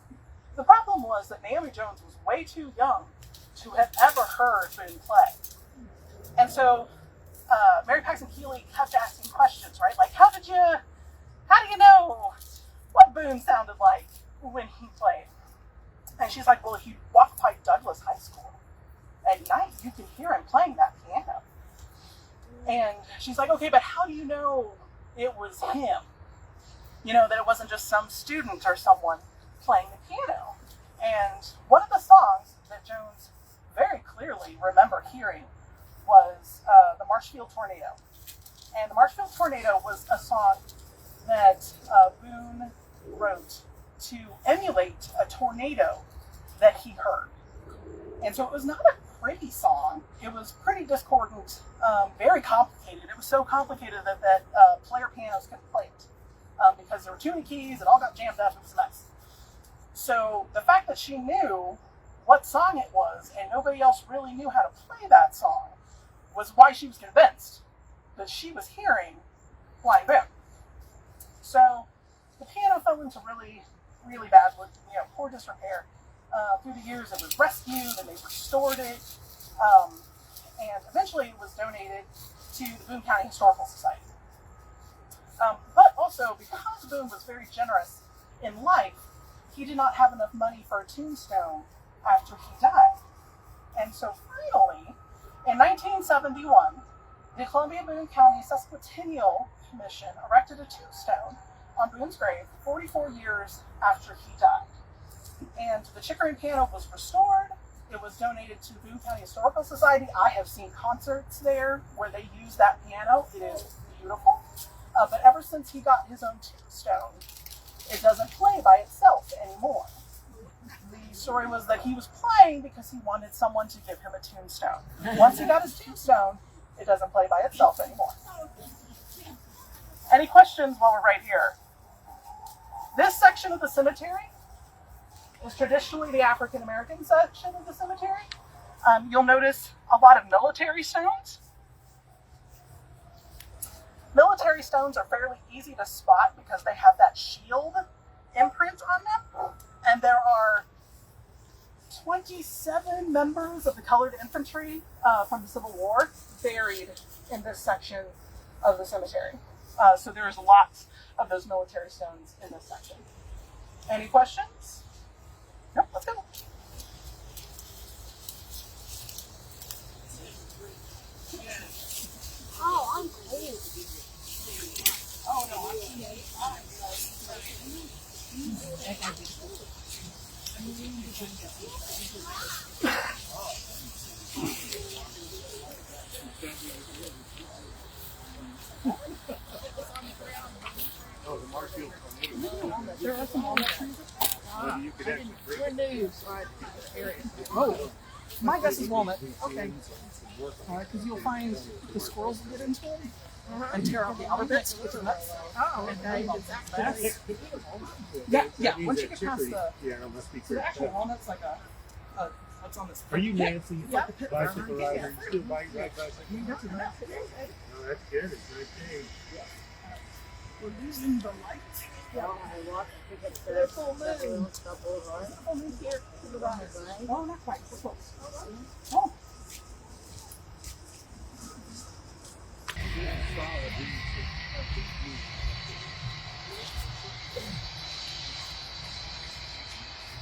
The problem was that Naomi Jones was way too young to have ever heard Boone play. And so Mary Paxton Keeley kept asking questions, right? Like, how do you know what Boone sounded like when he played? And she's like, well, if you walk by Douglas High School at night, you can hear him playing that piano. And she's like, okay, but how do you know it was him? You know, that it wasn't just some student or someone playing the piano. And one of the songs that Jones very clearly remembered hearing was the Marshfield Tornado. And the Marshfield Tornado was a song that Boone wrote to emulate a tornado that he heard. And so it was not a pretty song. It was pretty discordant, very complicated. It was so complicated that player pianos couldn't play it because there were too many keys. It all got jammed up. It was a mess. So the fact that she knew what song it was and nobody else really knew how to play that song was why she was convinced that she was hearing Blind Boone. So the piano fell into really, really bad, poor disrepair. Through the years, it was rescued and they restored it, and eventually it was donated to the Boone County Historical Society. But also, because Boone was very generous in life, he did not have enough money for a tombstone after he died. And so finally, in 1971, the Columbia-Boone County Sesquicentennial Commission erected a tombstone on Boone's grave 44 years after he died. And the chicory piano was restored. It was donated to Boone County Historical Society. I have seen concerts there where they use that piano. It is beautiful. But ever since he got his own tombstone, it doesn't play by itself anymore. The story was that he was playing because he wanted someone to give him a tombstone. Once he got his tombstone, it doesn't play by itself anymore. Any questions while we're right here? This section of the cemetery is traditionally the African American section of the cemetery. You'll notice a lot of military stones. Military stones are fairly easy to spot because they have that shield imprint on them. And there are 27 members of the colored infantry from the Civil War buried in this section of the cemetery. So there's lots of those military stones in this section. Any questions? Nope, let's go. Oh, I'm cold. Oh no, I'm Oh, the Marshfield Tornado. there are some walnut trees. You could actually break Good news, right? Oh, my guess is walnut. Okay. Because you'll find the squirrels will get into them and tear out the outer bits with their nuts. Oh, okay. Yeah. Once you get past the Yeah, it must be the actual walnut's like a what's on this? Are you Nancy? Yeah. Bicycle rider? You still ride bicycle? No, that's good. It's a nice thing. We're losing the light. Yeah. The full moon. Full moon here to the right. Oh, not quite. We're close. Oh.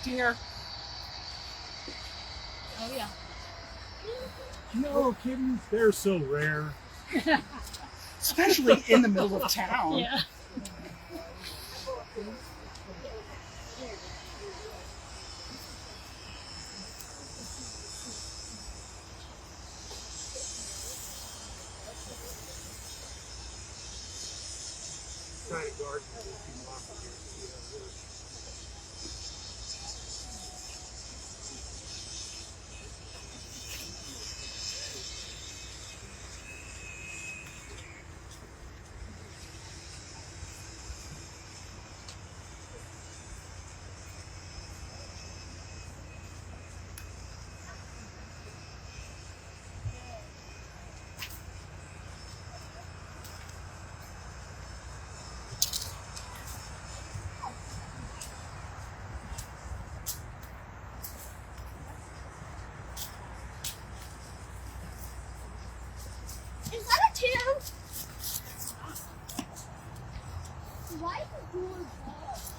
Deer. Oh yeah. No kidding. They're so rare. Especially in the middle of town. Yeah. Kind of garden. Is that a tomb? Why is the door closed?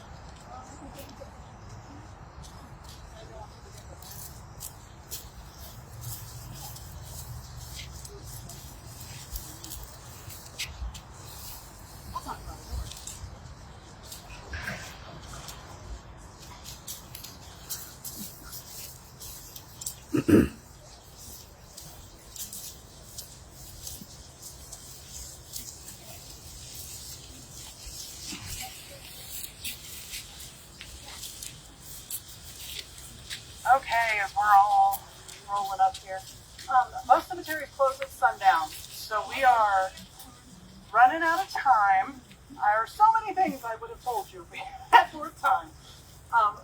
Okay, we're all rolling up here. Most cemeteries close at sundown, so we are running out of time. There are so many things I would have told you if we had more time.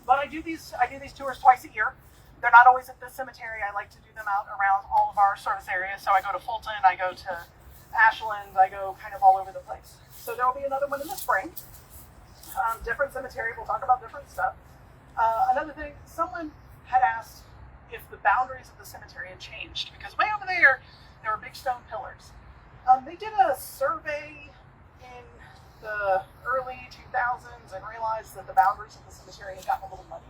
But I do these tours twice a year. They're not always at this cemetery. I like to do them out around all of our service areas. So I go to Fulton, I go to Ashland, I go kind of all over the place. So there will be another one in the spring. Different cemetery, we'll talk about different stuff. Another thing, someone had asked if the boundaries of the cemetery had changed, because way over there were big stone pillars. They did a survey in the early 2000s and realized that the boundaries of the cemetery had gotten a little muddy,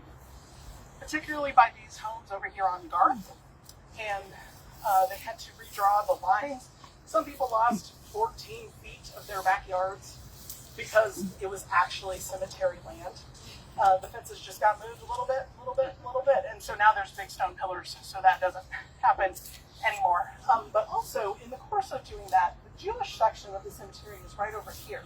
particularly by these homes over here on Garth, and they had to redraw the lines. Some people lost 14 feet of their backyards because it was actually cemetery land. The fences just got moved a little bit, and so now there's big stone pillars, so that doesn't happen anymore. But also, in the course of doing that, the Jewish section of the cemetery is right over here.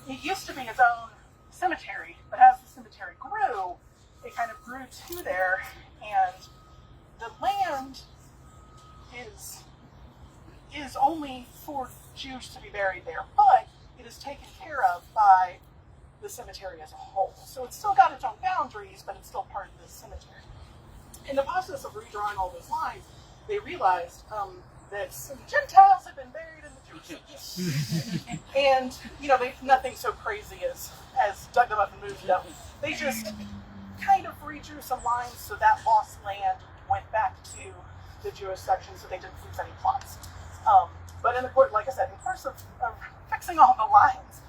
It used to be its own cemetery, but as the cemetery grew, it kind of grew to there, and the land is only for Jews to be buried there, but it is taken care of by the cemetery as a whole. So it's still got its own boundaries, but it's still part of the cemetery. In the process of redrawing all those lines, they realized that some Gentiles had been buried in the Jewish and, nothing so crazy as dug them up and moved them. They just kind of redrew some lines so that lost land went back to the Jewish section so they didn't lose any plots. But in the course, like I said, in the course of fixing all the lines,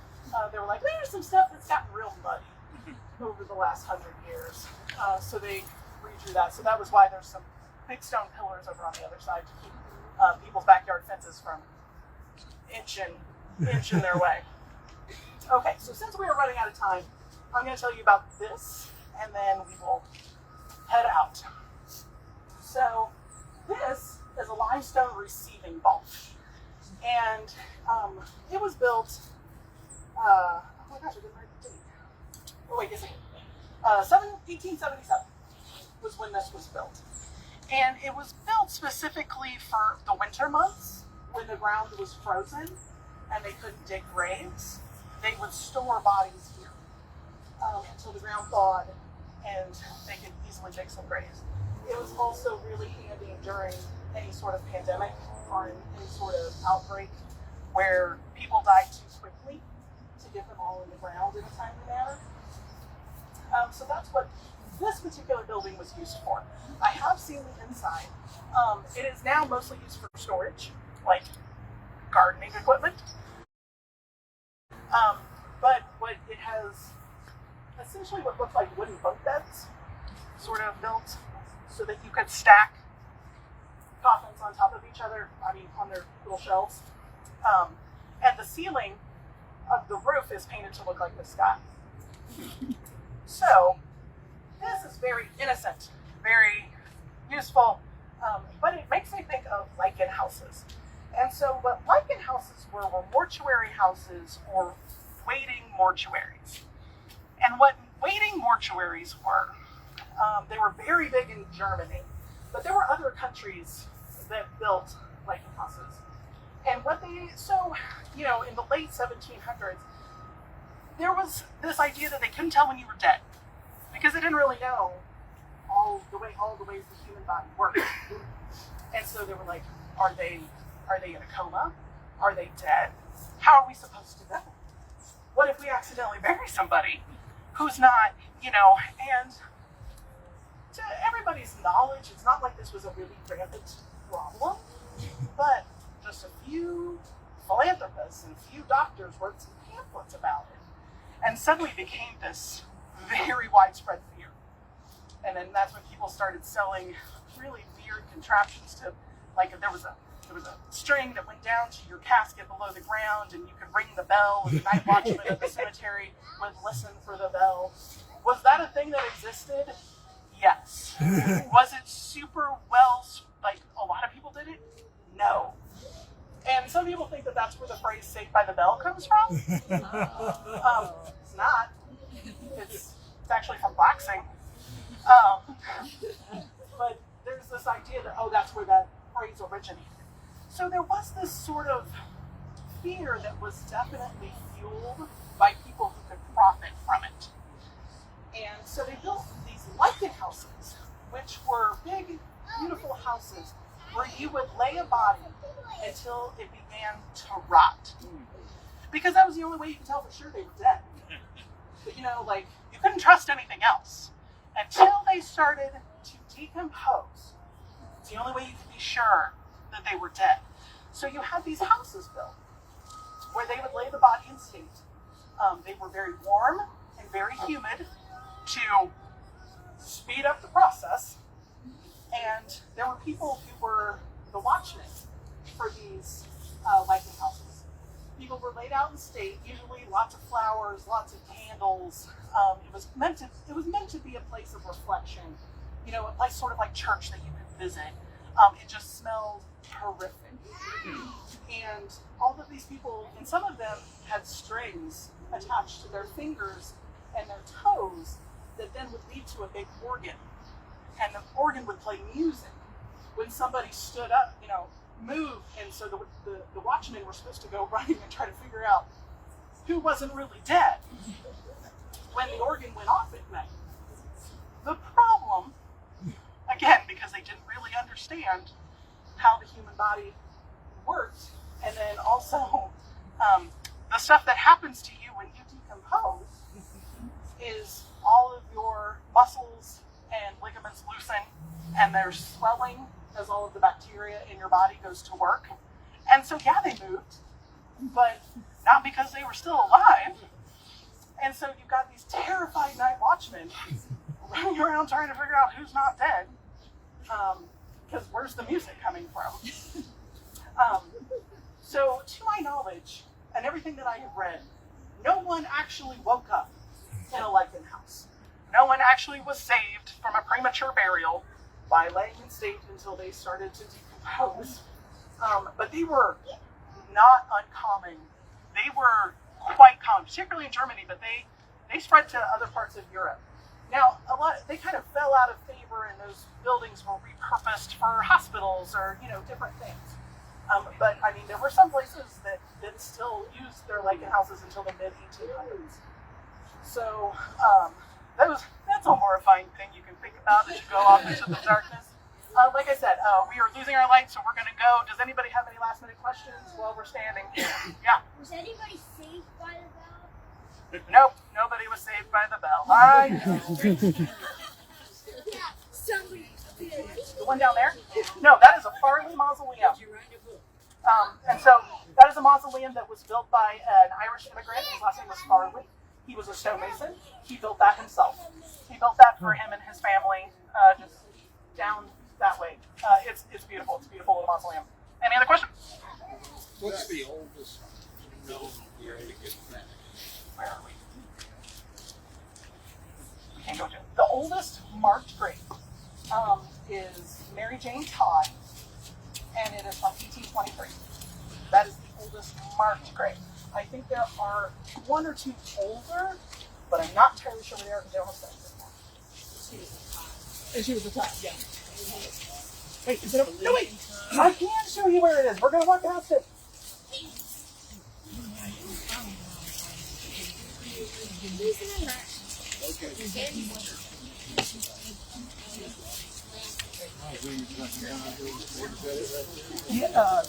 they were like, there's some stuff that's gotten real muddy over the last 100 years. So they redrew that. So that was why there's some big stone pillars over on the other side to keep people's backyard fences from inching their way. Okay, so since we are running out of time, I'm going to tell you about this, and then we will head out. So this is a limestone receiving vault, and it was built. Oh my gosh, I didn't write the date. Oh wait, is it? 1877 was when this was built, and it was built specifically for the winter months when the ground was frozen and they couldn't dig graves. They would store bodies here until the ground thawed and they could easily dig some graves. It was also really handy during any sort of pandemic or any sort of outbreak where people died too quickly to get them all in the ground in a timely manner. So that's what this particular building was used for. I have seen the inside. It is now mostly used for storage, like gardening equipment. But what it has essentially what looked like wooden bunk beds, sort of built so that you could stack coffins on top of each other, on their little shelves. And the ceiling of the roof is painted to look like the sky. So this is very innocent, very useful, but it makes me think of Lichen Houses. And so what Lichen Houses were mortuary houses or waiting mortuaries. And what waiting mortuaries were, they were very big in Germany, but there were other countries that built Lichen Houses. And in the late 1700s, there was this idea that they couldn't tell when you were dead because they didn't really know all the ways the human body worked. And so they were like, are they in a coma? Are they dead? How are we supposed to know? What if we accidentally bury somebody who's not, and to everybody's knowledge, it's not like this was a really rampant problem, but just a few philanthropists and a few doctors wrote some pamphlets about it, and suddenly became this very widespread fear. And then that's when people started selling really weird contraptions to, like, there was a string that went down to your casket below the ground, and you could ring the bell, and the night watchman at the cemetery would listen for the bell. Was that a thing that existed? Yes. Was it super well, like a lot of people did it? No. And some people think that that's where the phrase "saved by the bell" comes from. It's not. It's actually from boxing. But there's this idea that, that's where that phrase originated. So there was this sort of fear that was definitely fueled by people who could profit from it. And so they built these Lichen Houses, which were big, beautiful houses where you would lay a body until it began to rot. Because that was the only way you could tell for sure they were dead. But, you couldn't trust anything else until they started to decompose. It's the only way you could be sure that they were dead. So you had these houses built where they would lay the body in state. They were very warm and very humid to speed up the process. And there were people who were the watchmen for these Lichen Houses. People were laid out in state, usually lots of flowers, lots of candles. It was meant to be a place of reflection, a place sort of like church that you could visit. It just smelled horrific. And all of these people, and some of them had strings attached to their fingers and their toes that then would lead to a big organ. And the organ would play music when somebody stood up, moved. And so the watchmen were supposed to go running and try to figure out who wasn't really dead when the organ went off at night. The problem, again, because they didn't really understand how the human body works, and then also the stuff that happens to you when you decompose is all of your muscles and ligaments loosen, and there's swelling as all of the bacteria in your body goes to work. And so, yeah, they moved, but not because they were still alive. And so you've got these terrified night watchmen running around trying to figure out who's not dead, because where's the music coming from? So to my knowledge, and everything that I have read, no one actually woke up in a Lichen house. No one actually was saved from a premature burial by laying in state until they started to decompose. But they were not uncommon. They were quite common, particularly in Germany, but they spread to other parts of Europe. Now, they kind of fell out of favor, and those buildings were repurposed for hospitals or, different things. But I mean, there were some places that still used their Lichen houses until the mid-1800s. So that's a horrifying thing you can think about as you go off into the darkness. Like I said, we are losing our light, so we're going to go. Does anybody have any last-minute questions while we're standing? Yeah. Was anybody saved by the bell? Nope, nobody was saved by the bell. I know. Yeah, somebody did. The one down there? No, that is a Farley mausoleum. And so that is a mausoleum that was built by an Irish immigrant. His last name was Farley. He was a stonemason. He built that himself. He built that for him and his family, just down that way. It's beautiful. It's a beautiful little mausoleum. Any other questions? What's the oldest known grave in that? Where are we? We can't go to it. The oldest marked grave is Mary Jane Todd, and it is from 1823. That is the oldest marked grave. I think there are one or two older, but I'm not entirely sure where they are because they almost said it. And she was the top, yeah. Wait, is it over? No, wait! I can show you where it is. We're going to walk past it.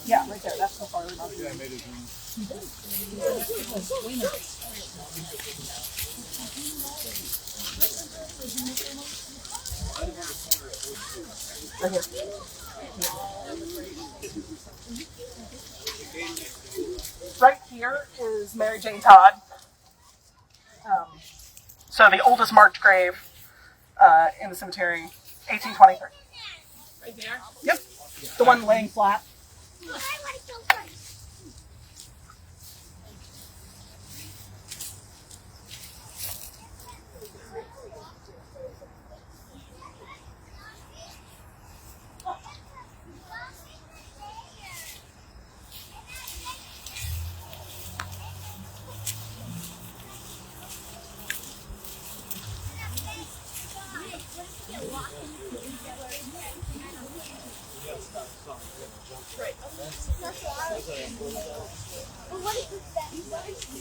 Yeah, right there. That's so far. Right here. Right here is Mary Jane Todd. So the oldest marked grave in the cemetery, 1823. Right there? Yep. The one laying flat. I like those ones.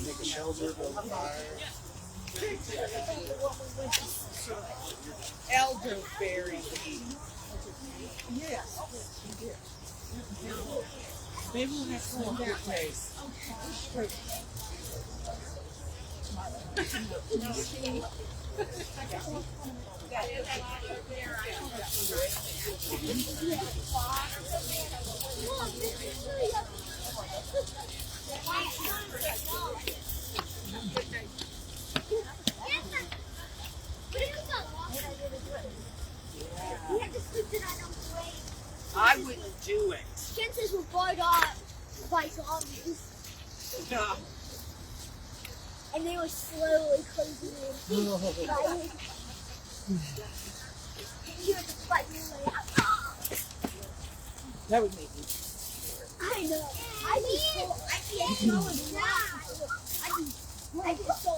Make a shelter, build a fire. Elderberry. Yes. Maybe we'll have some that place. I wouldn't do it. Chances were bought off by zombies. No. And they were slowly closing in. You had to fight your way out. That would make me. I know. I'd be so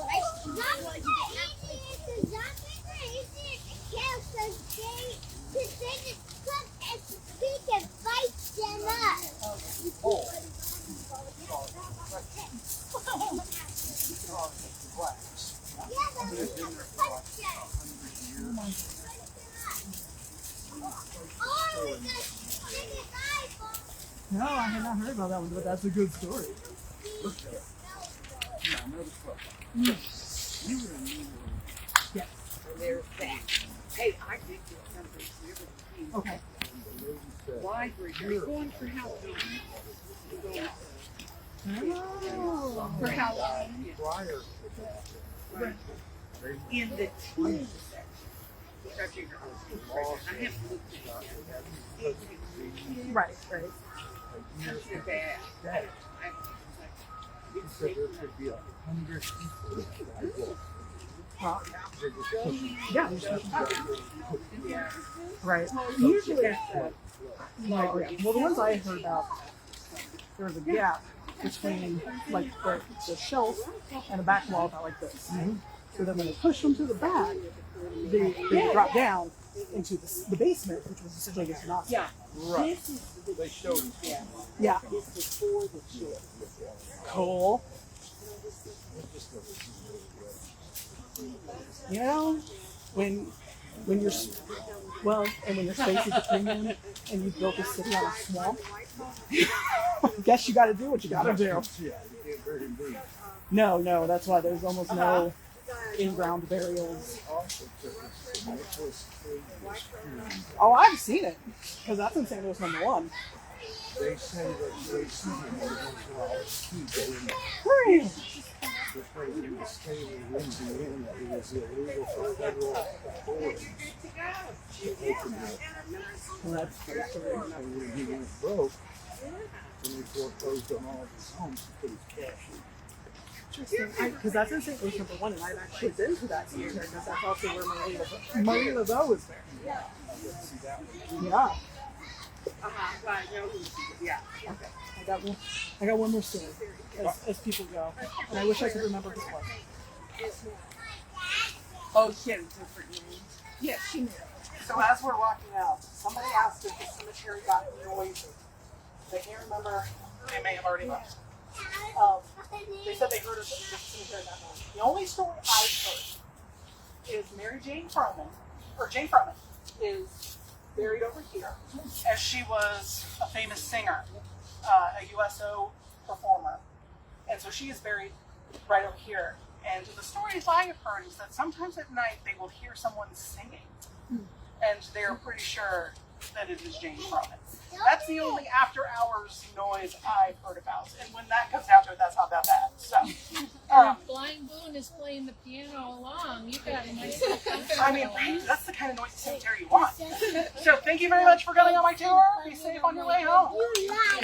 No, I had not heard about that one, but that's a good story. Yes. There's that. Hey, I did get something here. Okay. Library. They're going for Halloween. Oh. For Halloween. In the tea section. Which I figured I haven't looked at it yet. Right, right. That's the bad. Yeah. Right. Usually, well, the ones I heard about, there was a gap between like the shelf and the back wall about like this. So then when they pushed them to the back, they dropped down into the basement, which was essentially just not. Yeah. Right. They showed us. Yeah. It's before the chip. Cool. You know, when you're and when your space is a premium and you built a city on a swamp, I guess you got to do what you got to do. Yeah, you can't bury them deep. No, that's why there's almost no in-ground burials. Oh, I've seen it because that's in St. Louis #1. They say that they see them every once in a while. Really? Because in the state of Louisiana, it is illegal for federal authorities to open it. Well, that's pretty cool. And when he went broke, and they foreclosed on all of his homes to put his cash in. Interesting. Because that's in St. Louis #1, and I've actually been to that cemetery because that's also where Marie Laveau is there. See that one? Yeah. Right. Yeah. Okay. I got one more story as people go, and I wish I could remember this one. Oh, she had a different name. Yes, she knew. So as we're walking out, somebody asked if the cemetery got noisy. They can't remember. They may have already left. They said they heard of the cemetery that noise. The only story I've heard is Jane Froman is buried over here, as she was a famous singer, a USO performer. And so she is buried right over here. And the stories I have heard is that sometimes at night they will hear someone singing. And they're pretty sure that it is Jane Froman. That's the only after hours noise I've heard about. And when that comes down to it, that's not that bad. So, Blind Boone is playing the piano along. You got a nice. I mean, that's the kind of noisy cemetery you want. So thank you very much for coming on my tour. Be safe on your way home. You lie.